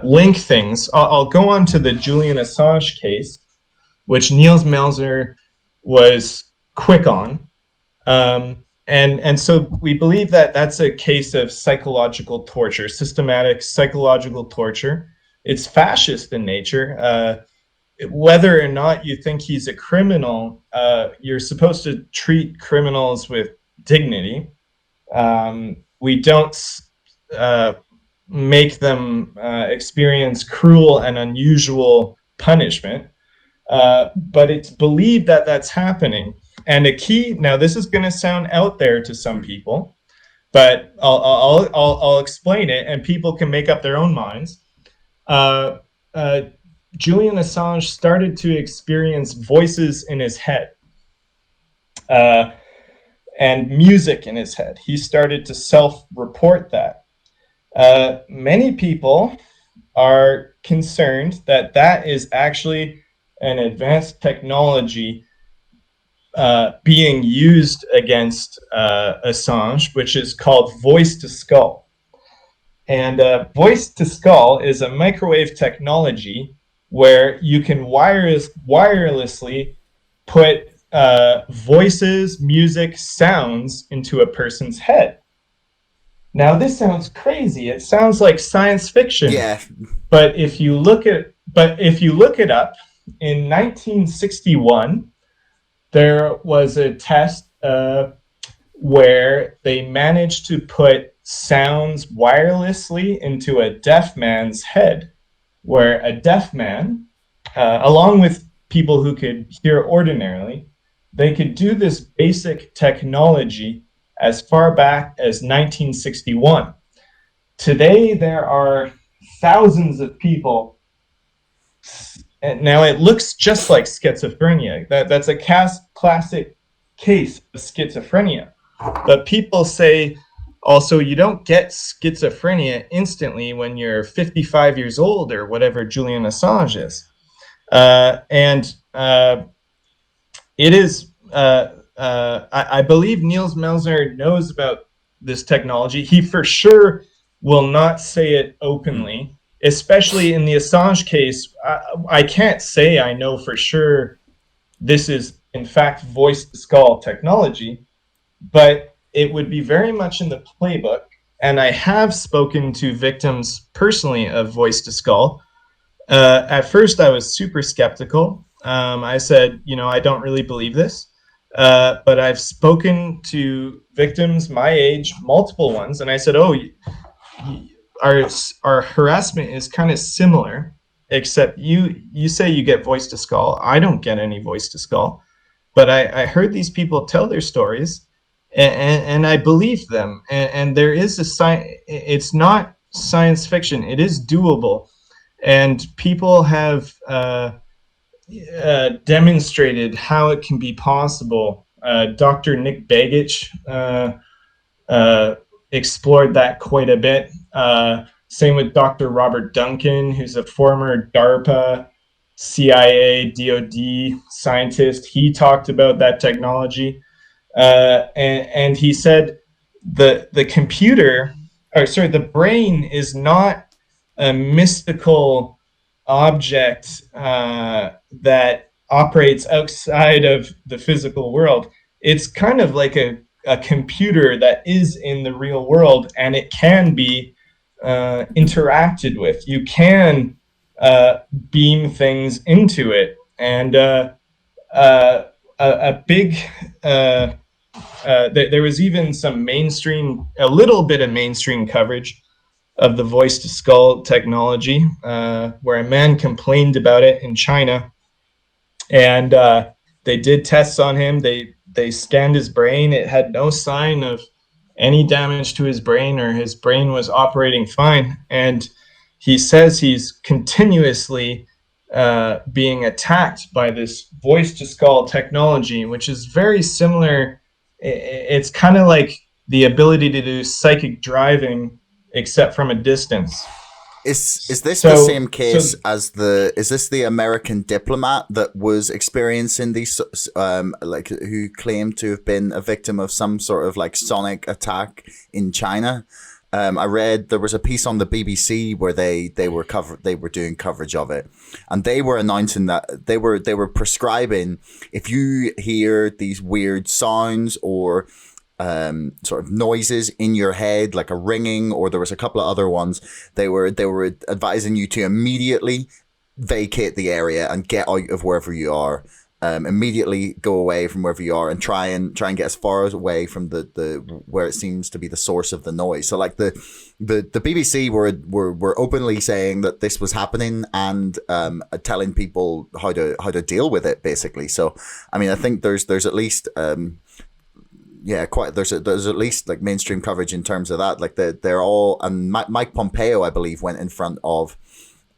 link things, I'll go on to the Julian Assange case, which Nils Melzer was quick on. And so we believe that that's a case of psychological torture, systematic psychological torture. It's fascist in nature. Whether or not you think he's a criminal, you're supposed to treat criminals with dignity. We don't make them experience cruel and unusual punishment. But it's believed that that's happening. And a key, now this is going to sound out there to some people, but I'll explain it and people can make up their own minds. Julian Assange started to experience voices in his head and music in his head. He started to self-report that. Many people are concerned that that is actually an advanced technology being used against Assange, which is called voice to skull. And voice to skull is a microwave technology where you can wirelessly put voices, music, sounds into a person's head. Now, this sounds crazy. It sounds like science fiction. Yeah. But if you look it up, in 1961, there was a test where they managed to put sounds wirelessly into a deaf man's head, where a deaf man, along with people who could hear ordinarily, they could do this basic technology as far back as 1961. Today, there are thousands of people. And now it looks just like schizophrenia. That's a classic case of schizophrenia. But people say also you don't get schizophrenia instantly when you're 55 years old or whatever Julian Assange is. And it is, I believe Nils Melzer knows about this technology. He for sure will not say it openly, especially in the Assange case. I can't say I know for sure this is, in fact, voice to skull technology, but it would be very much in the playbook. And I have spoken to victims personally of voice to skull. At first, I was super skeptical. I said, I don't really believe this. But I've spoken to victims my age, multiple ones, and I said, "Oh, our harassment is kind of similar, except you say you get voice to skull. I don't get any voice to skull, but I heard these people tell their stories, and I believe them. And there is a science. It's not science fiction. It is doable, and people have demonstrated how it can be possible. Dr. Nick Begich explored that quite a bit. Same with Dr. Robert Duncan, who's a former DARPA, CIA, DoD scientist. He talked about that technology. And he said the computer, or sorry, the brain is not a mystical object that operates outside of the physical world. It's kind of like a computer that is in the real world, and it can be interacted with. You can beam things into it. And a big there was even a little bit of mainstream coverage of the voice to skull technology, where a man complained about it in China, and they did tests on him. They scanned his brain. It had no sign of any damage to his brain, or his brain was operating fine. And he says he's continuously being attacked by this voice to skull technology, which is very similar. It's kind of like the ability to do psychic driving, except from a distance. Is this the same case as is this the American diplomat that was experiencing these, who claimed to have been a victim of some sort of like sonic attack in China? I read there was a piece on the BBC where they were doing coverage of it, and they were announcing that they were prescribing, if you hear these weird sounds or sort of noises in your head, like a ringing, or there was a couple of other ones, they were advising you to immediately vacate the area and get out of wherever you are. Immediately go away from wherever you are and try and get as far away from the where it seems to be the source of the noise. So like the BBC were openly saying that this was happening and telling people how to deal with it, basically. So I mean, I think there's at least there's at least like mainstream coverage in terms of that. Like they're all, and Mike Pompeo, I believe, went in front of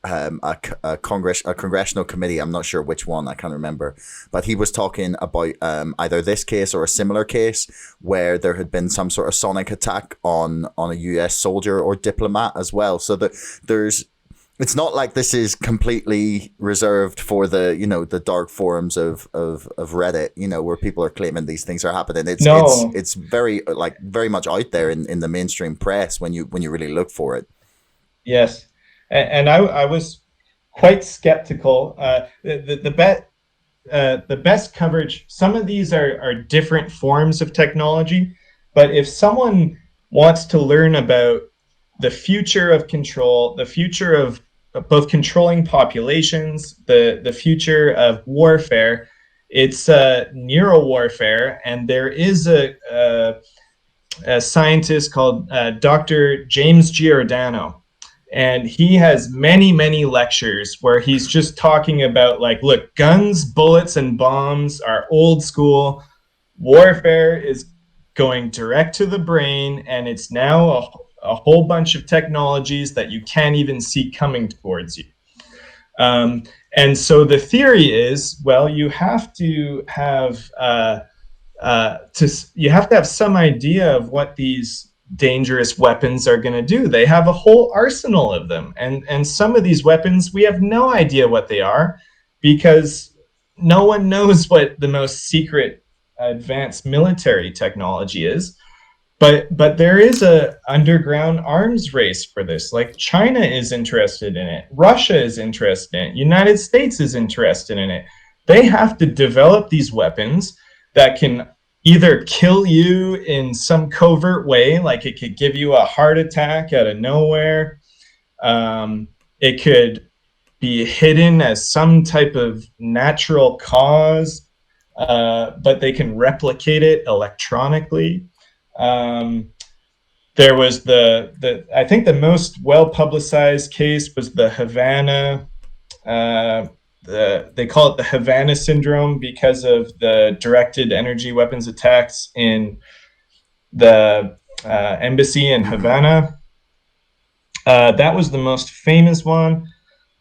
a congressional committee. I'm not sure which one, I can't remember, but he was talking about either this case or a similar case where there had been some sort of sonic attack on a US soldier or diplomat as well. So it's not like this is completely reserved for the dark forums of Reddit, where people are claiming these things are happening. It's very much out there in the mainstream press when you really look for it. Yes. And I was quite skeptical. The best coverage, some of these are different forms of technology, but if someone wants to learn about the future of control, the future of both controlling populations, the future of warfare, it's neuro warfare, and there is a scientist called Dr. James Giordano. And he has many, many lectures where he's just talking about, like, look, guns, bullets, and bombs are old school. Warfare is going direct to the brain, and it's now a whole bunch of technologies that you can't even see coming towards you. And so the theory is, well, you have to have some idea of what these dangerous weapons are going to do. They have a whole arsenal of them, and some of these weapons we have no idea what they are, because no one knows what the most secret advanced military technology is. But there is a underground arms race for this. Like China is interested in it, Russia is interested in it, United States is interested in it. They have to develop these weapons that can either kill you in some covert way, like it could give you a heart attack out of nowhere. It could be hidden as some type of natural cause, but they can replicate it electronically. There was the I think the most well publicized case was the Havana. They call it the Havana Syndrome because of the directed energy weapons attacks in the embassy in Havana. That was the most famous one.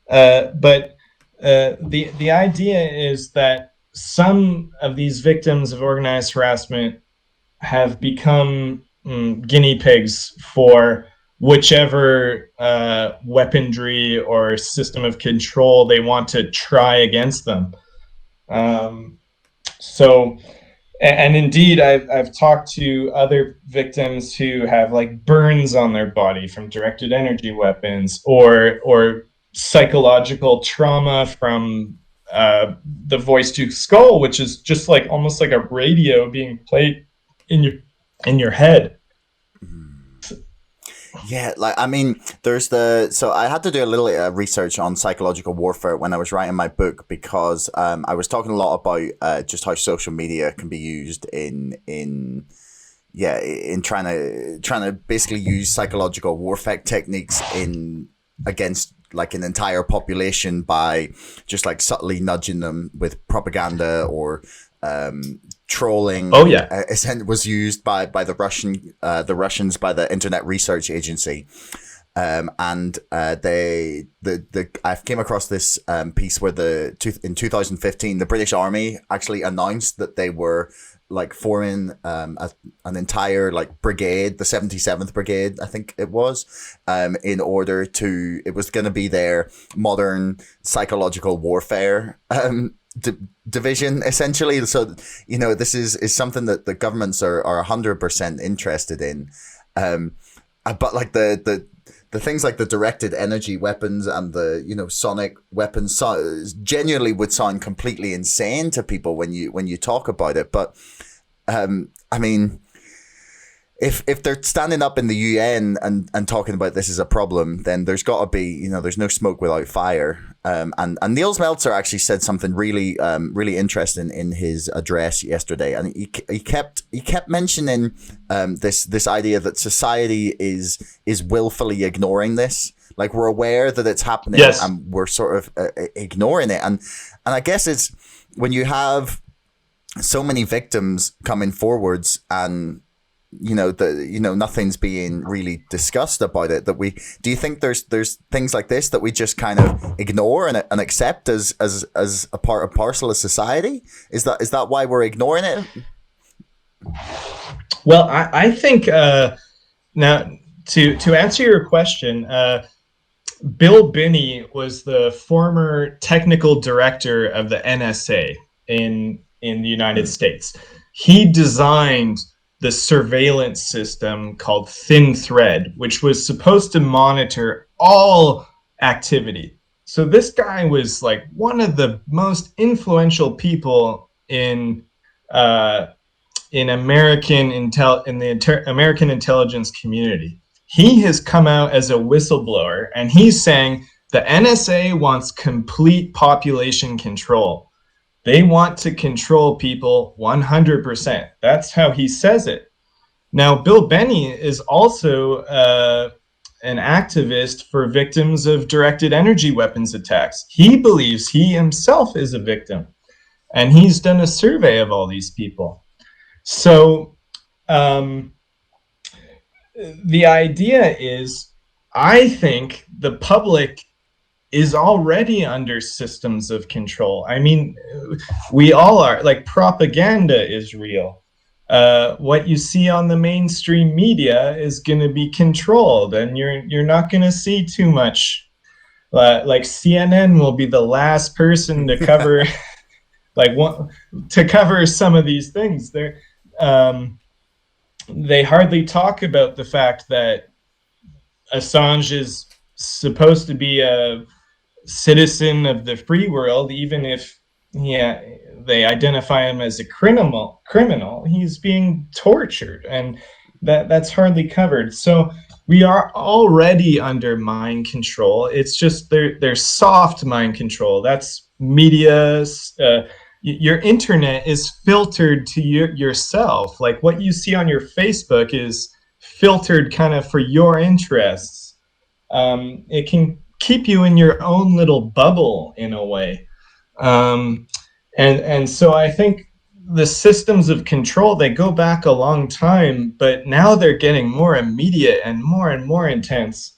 But the idea is that some of these victims of organized harassment have become guinea pigs for whichever weaponry or system of control they want to try against them. And indeed, I've talked to other victims who have like burns on their body from directed energy weapons, or psychological trauma from the voice to skull, which is just like almost like a radio being played in your head. Yeah, like, I mean, so I had to do a little research on psychological warfare when I was writing my book, because I was talking a lot about just how social media can be used in trying to basically use psychological warfare techniques against like an entire population by just like subtly nudging them with propaganda or trolling. Oh yeah, was used by the Russians, by the Internet Research Agency, and I came across this piece where in 2015 the British Army actually announced that they were like forming an entire like brigade, the 77th Brigade, I think it was, in order to, it was going to be their modern psychological warfare division, essentially. So, you know, this is something that the governments are 100% interested in. But like the things like the directed energy weapons and the, you know, sonic weapons genuinely would sound completely insane to people when you talk about it. But I mean, if they're standing up in the UN and talking about this as a problem, then there's got to be, you know, there's no smoke without fire. And Nils Melzer actually said something really interesting in his address yesterday, and he kept mentioning this idea that society is willfully ignoring this. Like, we're aware that it's happening, yes, and we're sort of ignoring it. And I guess it's when you have so many victims coming forwards and, you know, nothing's being really discussed about it, do you think there's things like this that we just kind of ignore and accept as a part of parcel of society? Is that why we're ignoring it? Well, I think now to answer your question, Bill Binney was the former technical director of the NSA in the United States. He designed the surveillance system called Thin Thread, which was supposed to monitor all activity. So this guy was like one of the most influential people in American American intelligence community. He has come out as a whistleblower, and he's saying the NSA wants complete population control. They want to control people 100%. That's how he says it. Now, Bill Binney is also an activist for victims of directed energy weapons attacks. He believes he himself is a victim, and he's done a survey of all these people. So the idea is, I think the public is already under systems of control. I mean, we all are. Like, propaganda is real. What you see on the mainstream media is going to be controlled, and you're not going to see too much Like CNN will be the last person to cover to cover some of these things. They hardly talk about the fact that Assange is supposed to be a citizen of the free world, even if they identify him as a criminal. He's being tortured, and that's hardly covered. So we are already under mind control. It's just there's soft mind control. That's media. Your internet is filtered to yourself. Like what you see on your Facebook is filtered kind of for your interests. It can keep you in your own little bubble in a way. And so I think the systems of control, they go back a long time, but now they're getting more immediate and more intense.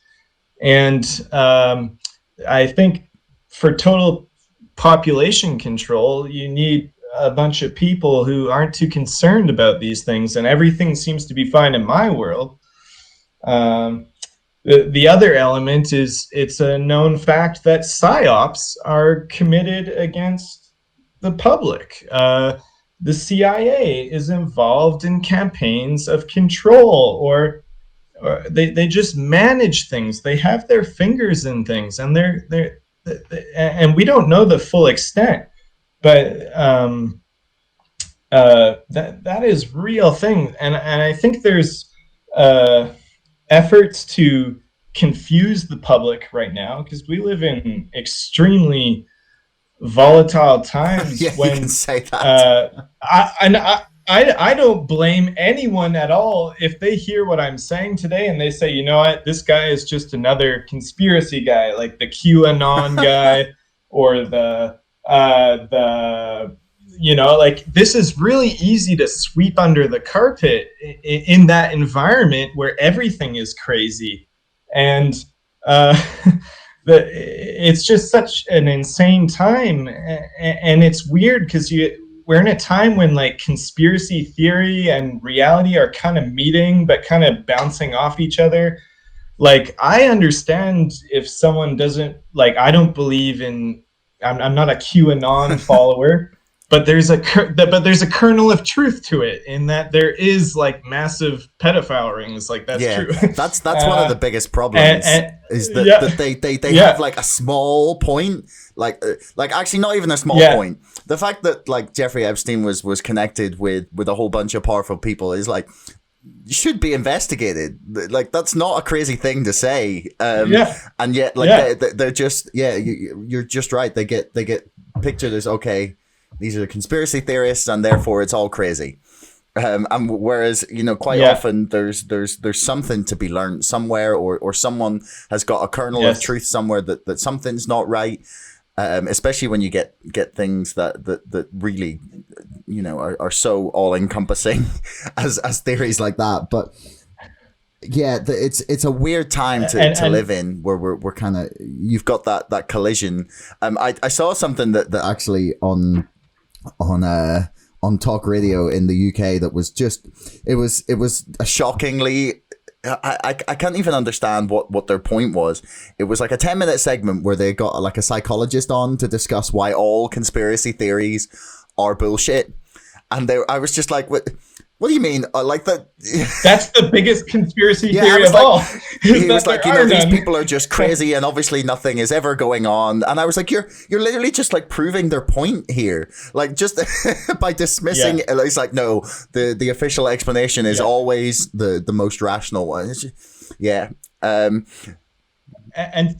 And I think for total population control, you need a bunch of people who aren't too concerned about these things, and everything seems to be fine in my world. The other element is it's a known fact that psyops are committed against the public. The CIA is involved in campaigns of control, or they just manage things. They have their fingers in things, and and we don't know the full extent, but that is real thing. And I think there's efforts to confuse the public right now, because we live in extremely volatile times. Yeah, when you can say that. I don't blame anyone at all if they hear what I'm saying today and they say, you know what, this guy is just another conspiracy guy, like the QAnon guy, or the like, this is really easy to sweep under the carpet in that environment where everything is crazy. And it's just such an insane time. And it's weird because we're in a time when like conspiracy theory and reality are kind of meeting, but kind of bouncing off each other. Like, I understand if someone doesn't, like, I don't believe in, I'm not a QAnon follower, but there's a kernel of truth to it, in that there is like massive pedophile rings. Like, that's true. That's one of the biggest problems, is that they have like a small point, like actually not even a small point. The fact that like Jeffrey Epstein was connected with a whole bunch of powerful people is like, should be investigated. Like, that's not a crazy thing to say. And yet like they're just, you're just right. They get pictured as, okay, these are conspiracy theorists, and therefore it's all crazy. And whereas, quite often there's something to be learned somewhere, or someone has got a kernel of truth somewhere that something's not right. Especially when you get things that really, are so all encompassing as theories like that. But yeah, it's a weird time to live in, where we're kind of, you've got that collision. I saw something that actually on talk radio in the UK that was just, it was a shockingly, I can't even understand what their point was. It was like a 10-minute segment where they got like a psychologist on to discuss why all conspiracy theories are bullshit. And I was just like, what do you mean? Like that? That's the biggest conspiracy theory of all. He was like, these people are just crazy, and obviously nothing is ever going on. And I was like, you're literally just like proving their point here, like just by dismissing. Yeah. It's like, no, the official explanation is always the most rational one. It's just, and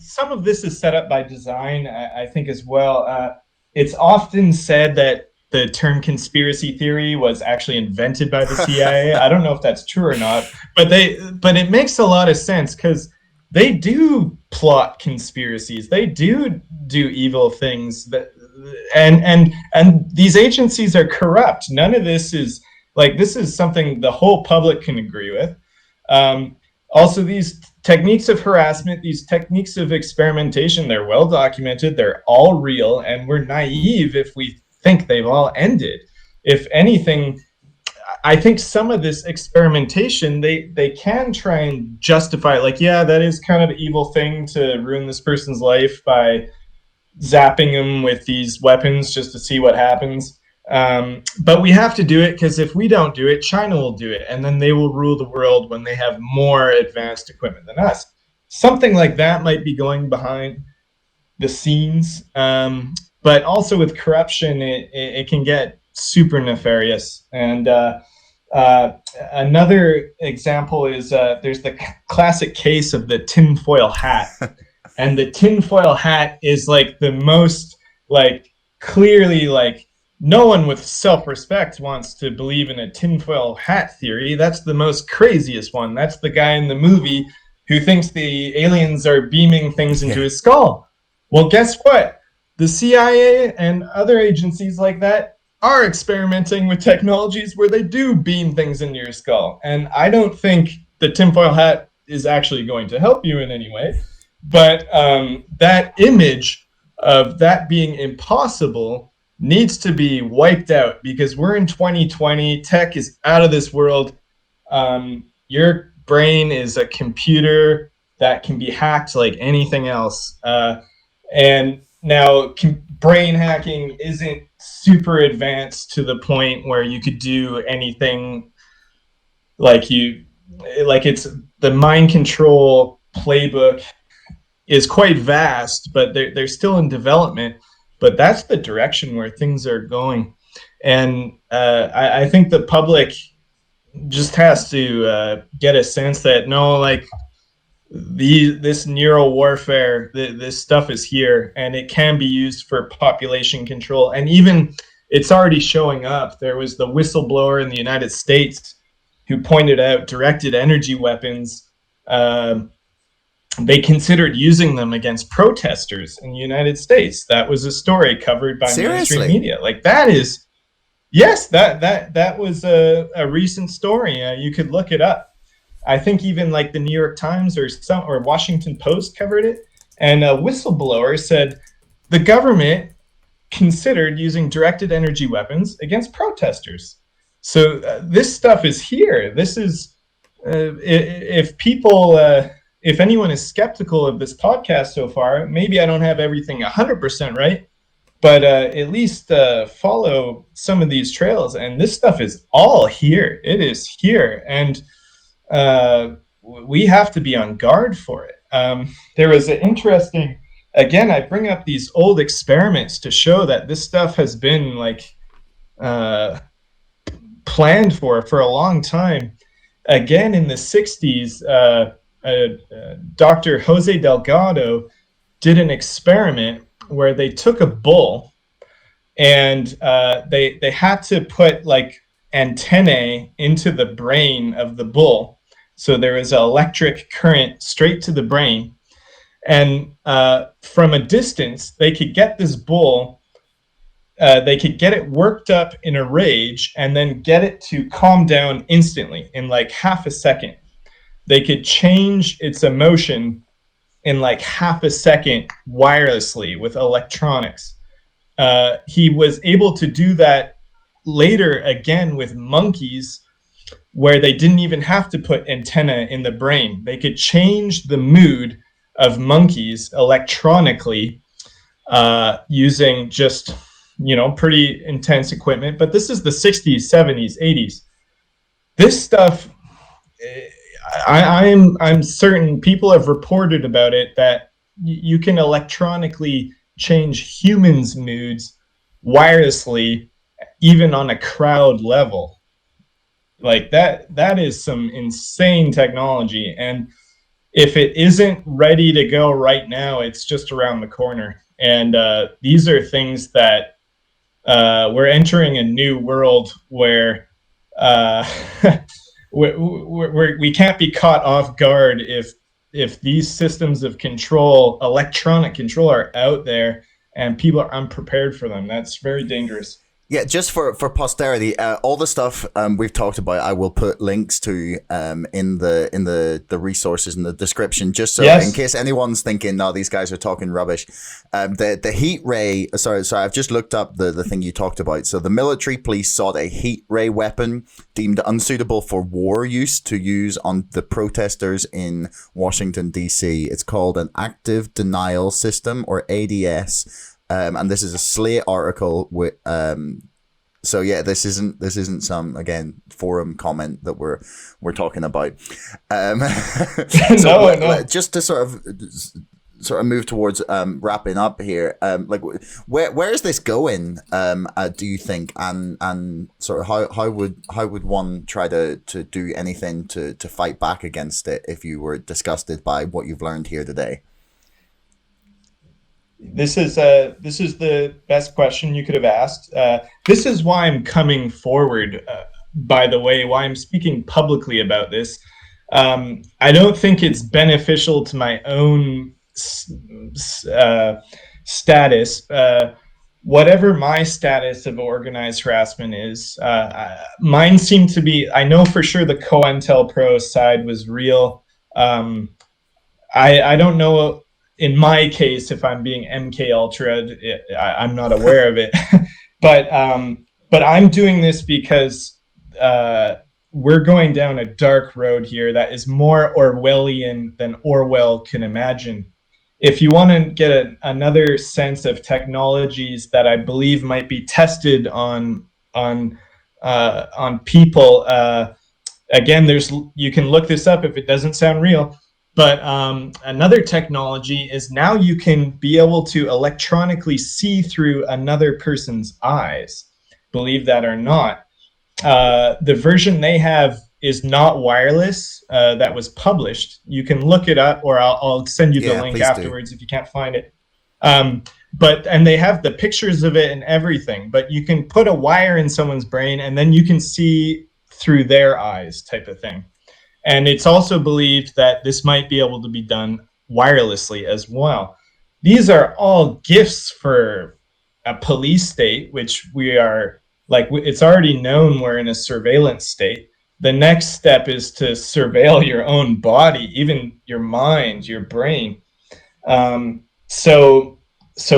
some of this is set up by design, I think, as well. It's often said that the term conspiracy theory was actually invented by the CIA. I don't know if that's true or not, but it makes a lot of sense, because they do plot conspiracies. They do evil things, and these agencies are corrupt. None of this is like, this is something the whole public can agree with. Also, these techniques of harassment, these techniques of experimentation, they're well documented. They're all real, and we're naive if we think they've all ended. If anything, I think some of this experimentation, they can try and justify it. Like, yeah, that is kind of an evil thing to ruin this person's life by zapping them with these weapons just to see what happens. But we have to do it because if we don't do it, China will do it, and then they will rule the world when they have more advanced equipment than us. Something like that might be going behind the scenes. But also with corruption, it can get super nefarious. And another example is there's the classic case of the tinfoil hat. And the tinfoil hat is like the most like clearly like no one with self-respect wants to believe in a tinfoil hat theory. That's the most craziest one. That's the guy in the movie who thinks the aliens are beaming things into his skull. Well, guess what? The CIA and other agencies like that are experimenting with technologies where they do beam things into your skull. And I don't think the tinfoil hat is actually going to help you in any way. But that image of that being impossible needs to be wiped out because we're in 2020. Tech is out of this world. Your brain is a computer that can be hacked like anything else. And now brain hacking isn't super advanced to the point where you could do anything like it's the mind control playbook is quite vast, but they're still in development. But that's the direction where things are going. And I think the public just has to get a sense that no, like this neural warfare, this stuff is here, and it can be used for population control. And even it's already showing up. There was the whistleblower in the United States who pointed out directed energy weapons. They considered using them against protesters in the United States. That was a story covered by mainstream media. Like that is, yes, that was a recent story. You could look it up. I think even like the New York Times or Washington Post covered it. And a whistleblower said the government considered using directed energy weapons against protesters. So this stuff is here. This is, if people, if anyone is skeptical of this podcast so far, maybe I don't have everything 100% right, but at least follow some of these trails. And this stuff is all here. It is here. And we have to be on guard for it. There was an interesting, again, I bring up these old experiments to show that this stuff has been like planned for a long time. Again, in the 60s, Dr. Jose Delgado did an experiment where they took a bull and they had to put like antennae into the brain of the bull. So there was an electric current straight to the brain. And from a distance, they could get this bull, they could get it worked up in a rage and then get it to calm down instantly in like half a second. They could change its emotion in like half a second wirelessly with electronics. He was able to do that later again with monkeys, where they didn't even have to put antenna in the brain. They could change the mood of monkeys electronically using just, pretty intense equipment. But this is the 60s, 70s, 80s. This stuff, I'm certain people have reported about it, that you can electronically change humans' moods wirelessly, even on a crowd level. Like that is some insane technology. And if it isn't ready to go right now, it's just around the corner. And these are things that we're entering a new world where we can't be caught off guard if these systems of control, electronic control, are out there and people are unprepared for them. That's very dangerous. Yeah, just for posterity, all the stuff we've talked about, I will put links to in the resources in the description, just so in case anyone's thinking, no, these guys are talking rubbish. The heat ray. Sorry, I've just looked up the thing you talked about. So the military police sought a heat ray weapon deemed unsuitable for war use to use on the protesters in Washington D.C. It's called an active denial system, or ADS. And this is a Slate article with so yeah, this isn't some, again, forum comment that we're talking about. No. Just to sort of move towards wrapping up here, like where is this going? Do you think, and sort of how would one try to do anything to fight back against it if you were disgusted by what you've learned here today? This is the best question you could have asked. This is why I'm coming forward, by the way, why I'm speaking publicly about this. I don't think it's beneficial to my own status. Whatever my status of organized harassment is, mine seemed to be, I know for sure the Cointelpro side was real. I don't know, in my case, if I'm being MK Ultra, I'm not aware of it. But I'm doing this because we're going down a dark road here that is more Orwellian than Orwell can imagine. If you want to get another sense of technologies that I believe might be tested on people, again, you can look this up if it doesn't sound real. But another technology is now you can be able to electronically see through another person's eyes, believe that or not. The version they have is not wireless, that was published. You can look it up, or I'll send you the link afterwards if you can't find it. And they have the pictures of it and everything, but you can put a wire in someone's brain and then you can see through their eyes, type of thing. And it's also believed that this might be able to be done wirelessly as well. These are all gifts for a police state, which we are, like, it's already known we're in a surveillance state. The next step is to surveil your own body, even your mind, your brain. So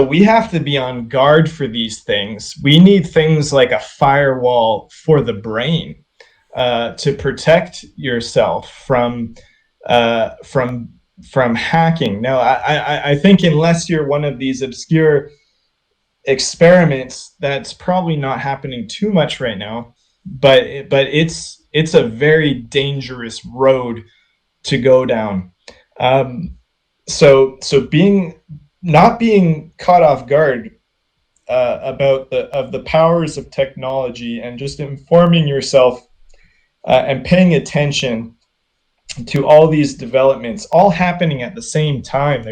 we have to be on guard for these things. We need things like a firewall for the brain. To protect yourself from hacking. Now, I think unless you're one of these obscure experiments, that's probably not happening too much right now. But it's a very dangerous road to go down. So not being caught off guard about the powers of technology, and just informing yourself. And paying attention to all these developments, all happening at the same time.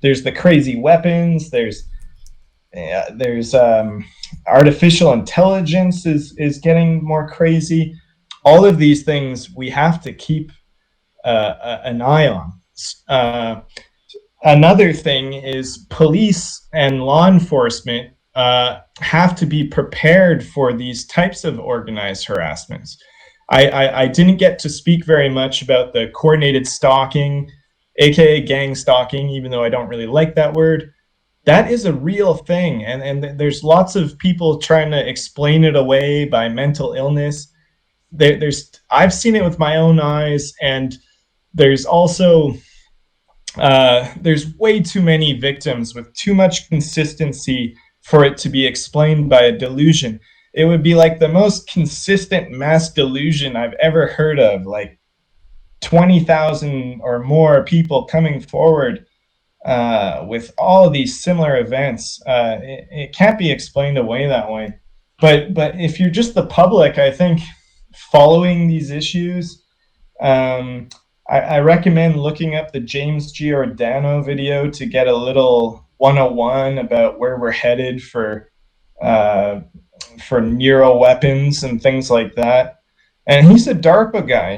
There's the crazy weapons. There's artificial intelligence is getting more crazy. All of these things we have to keep an eye on. Another thing is police and law enforcement have to be prepared for these types of organized harassments. I didn't get to speak very much about the coordinated stalking, aka gang stalking, even though I don't really like that word. That is a real thing, and there's lots of people trying to explain it away by mental illness. I've seen it with my own eyes, and there's also there's way too many victims with too much consistency for it to be explained by a delusion. It would be like the most consistent mass delusion I've ever heard of, like 20,000 or more people coming forward with all of these similar events. It can't be explained away that way. But if you're just the public, I think following these issues, I recommend looking up the James Giordano video to get a little 101 about where we're headed for neural weapons and things like that. And he's a DARPA guy.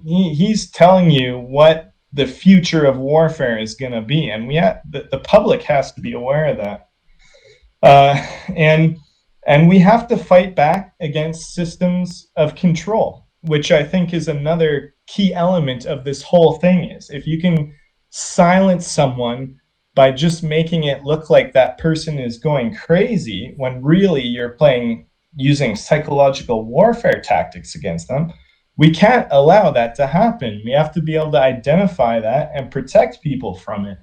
He's telling you what the future of warfare is going to be, and the public has to be aware of that. And And we have to fight back against systems of control, which I think is another key element of this whole thing. Is if you can silence someone by just making it look like that person is going crazy when really you're playing using psychological warfare tactics against them, we can't allow that to happen. We have to be able to identify that and protect people from it.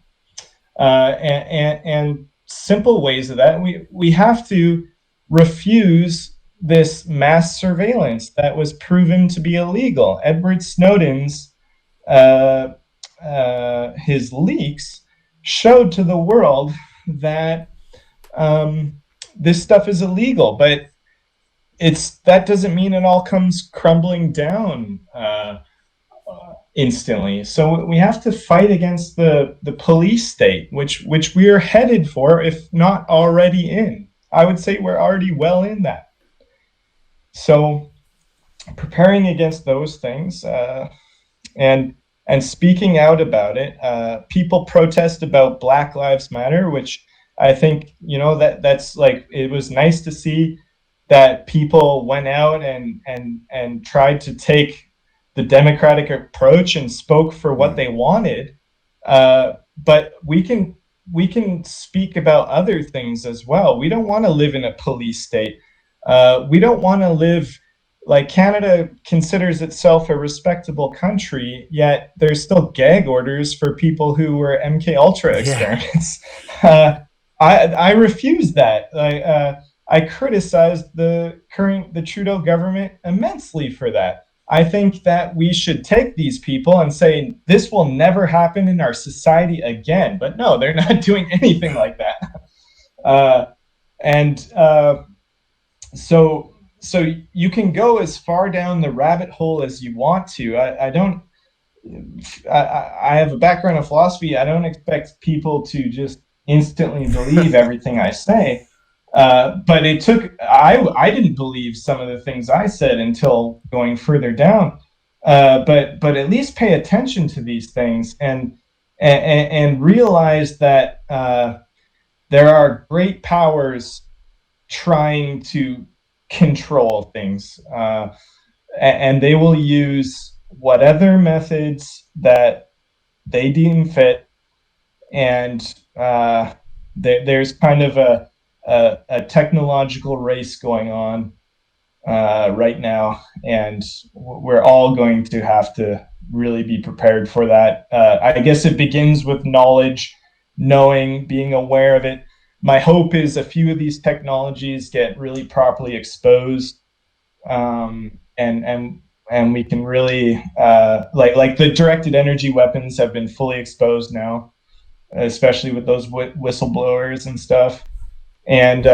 And simple ways of that, we have to refuse this mass surveillance that was proven to be illegal. Edward Snowden's his leaks showed to the world that this stuff is illegal, but that doesn't mean it all comes crumbling down instantly. So we have to fight against the police state, which we are headed for, if not already in. I would say we're already well in that. So preparing against those things and speaking out about it. People protest about Black Lives Matter, which I think, that's like, it was nice to see that people went out and tried to take the democratic approach and spoke for what they wanted. But we can speak about other things as well. We don't want to live in a police state. We don't want to live like Canada considers itself a respectable country, yet there's still gag orders for people who were MK Ultra experiments. Yeah. I refuse that. I criticized the Trudeau government immensely for that. I think that we should take these people and say, this will never happen in our society again. But no, they're not doing anything like that. So you can go as far down the rabbit hole as you want to. I have a background in philosophy. I don't expect people to just instantly believe everything I say. But I didn't believe some of the things I said until going further down. But at least pay attention to these things and realize that there are great powers trying to control things, and they will use whatever methods that they deem fit. And there's kind of a technological race going on right now, and we're all going to have to really be prepared for that. I guess it begins with knowledge, knowing, being aware of it. My hope is a few of these technologies get really properly exposed, and we can really like the directed energy weapons have been fully exposed now, especially with those whistleblowers and stuff. And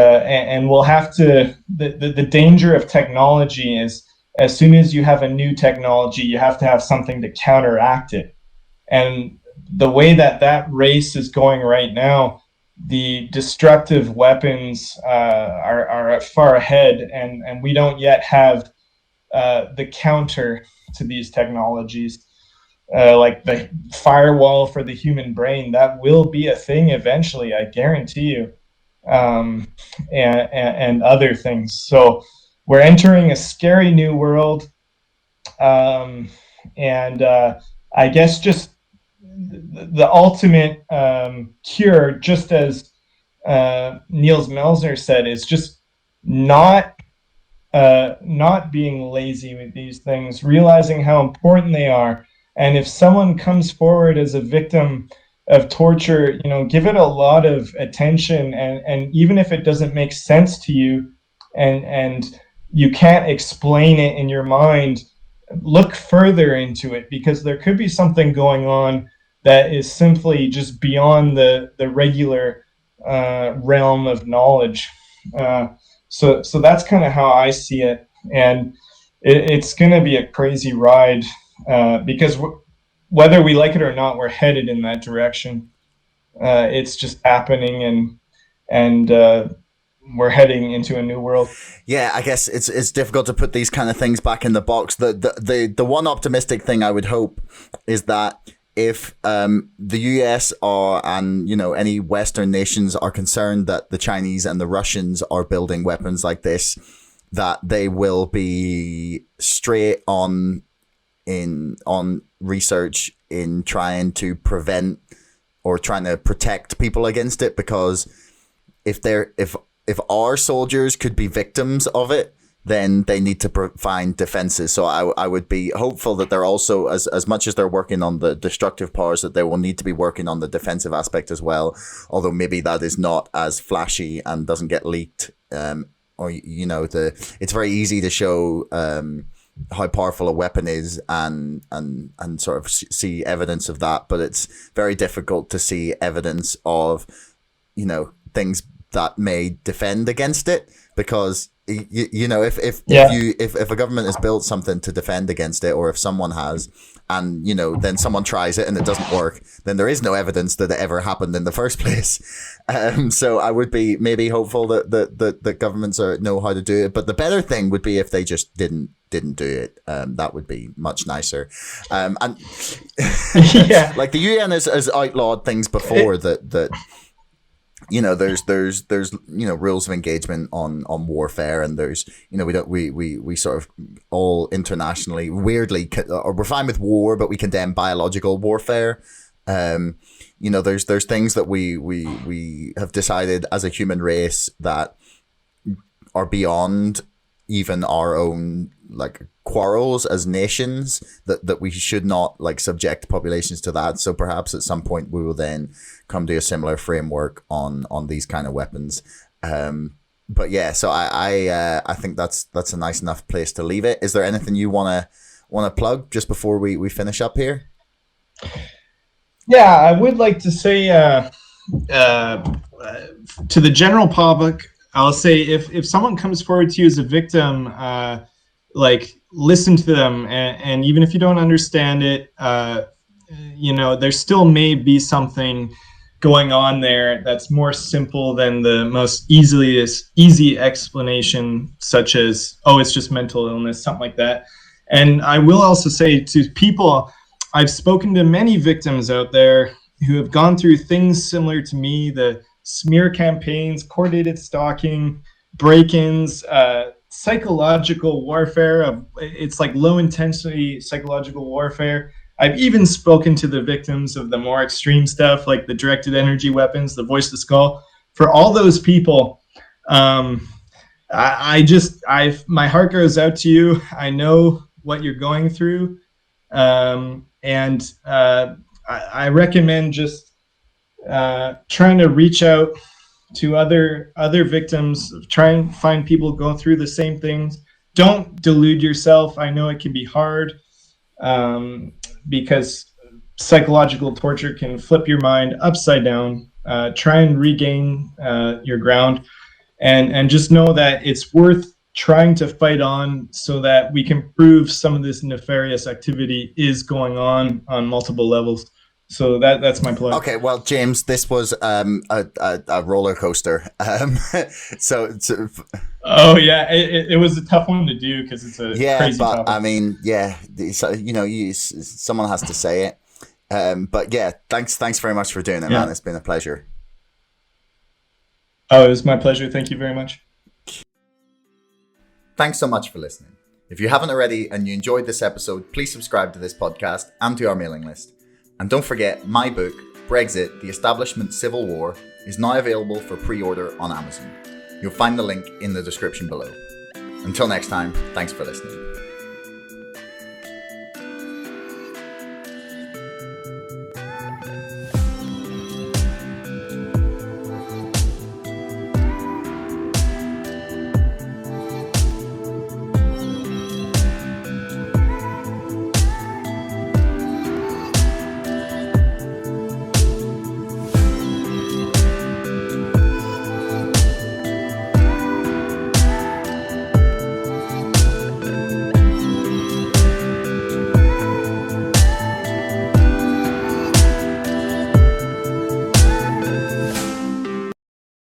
we'll have to, the danger of technology is, as soon as you have a new technology, you have to have something to counteract it. And the way that race is going right now, the destructive weapons are far ahead, and we don't yet have the counter to these technologies. Like the firewall for the human brain, that will be a thing eventually, I guarantee you. And other things. So we're entering a scary new world. And I guess just the ultimate cure, just as Nils Melzer said, is just not being lazy with these things, realizing how important they are. And if someone comes forward as a victim of torture, give it a lot of attention, and even if it doesn't make sense to you and you can't explain it in your mind, look further into it, because there could be something going on that is simply just beyond the regular realm of knowledge. So that's kind of how I see it, and it's going to be a crazy ride, because whether we like it or not, we're headed in that direction. It's just happening, and we're heading into a new world. Yeah, I guess it's difficult to put these kind of things back in the box. The one optimistic thing I would hope is that if the US and any Western nations are concerned that the Chinese and the Russians are building weapons like this, that they will be straight on research in trying to prevent or trying to protect people against it, because if our soldiers could be victims of it, then they need to find defenses. So I would be hopeful that they're also, as much as they're working on the destructive powers, that they will need to be working on the defensive aspect as well. Although maybe that is not as flashy and doesn't get leaked. It's very easy to show how powerful a weapon is and sort of see evidence of that, but it's very difficult to see evidence of things that may defend against it, because if a government has built something to defend against it, or if someone has, and then someone tries it and it doesn't work, then there is no evidence that it ever happened in the first place. So I would be maybe hopeful that governments know how to do it. But the better thing would be if they just didn't do it. That would be much nicer. And Yeah. like the UN has outlawed things before that there's rules of engagement on warfare, and there's we sort of all internationally weirdly, or we're fine with war, but we condemn biological warfare. There's things that we have decided as a human race that are beyond even our own quarrels as nations, that we should not subject populations to that. So perhaps at some point we will then come to a similar framework on these kind of weapons. But yeah, so I think that's a nice enough place to leave it. Is there anything you wanna plug just before we finish up here? Yeah, I would like to say to the general public, I'll say if someone comes forward to you as a victim, listen to them, and even if you don't understand it, there still may be something going on there that's more simple than the most easy explanation, such as, oh, it's just mental illness, something like that. And I will also say to people, I've spoken to many victims out there who have gone through things similar to me, the smear campaigns, coordinated stalking, break-ins, psychological warfare. It's like low intensity psychological warfare. I've even spoken to the victims of the more extreme stuff, like the directed energy weapons, the voice to skull. For all those people, my heart goes out to you. I know what you're going through, and I recommend just trying to reach out to other victims, try and find people going through the same things. Don't delude yourself. I know it can be hard, because psychological torture can flip your mind upside down. Try and regain your ground, and just know that it's worth trying to fight on, so that we can prove some of this nefarious activity is going on multiple levels. So that's my plug. Okay, well, James, this was a roller coaster. Oh yeah, it was a tough one to do because it's a crazy topic. I mean, someone has to say it. But yeah, thanks very much for doing it, man. It's been a pleasure. Oh, it was my pleasure. Thank you very much. Thanks so much for listening. If you haven't already and you enjoyed this episode, please subscribe to this podcast and to our mailing list. And don't forget, my book, Brexit, The Establishment Civil War, is now available for pre-order on Amazon. You'll find the link in the description below. Until next time, thanks for listening.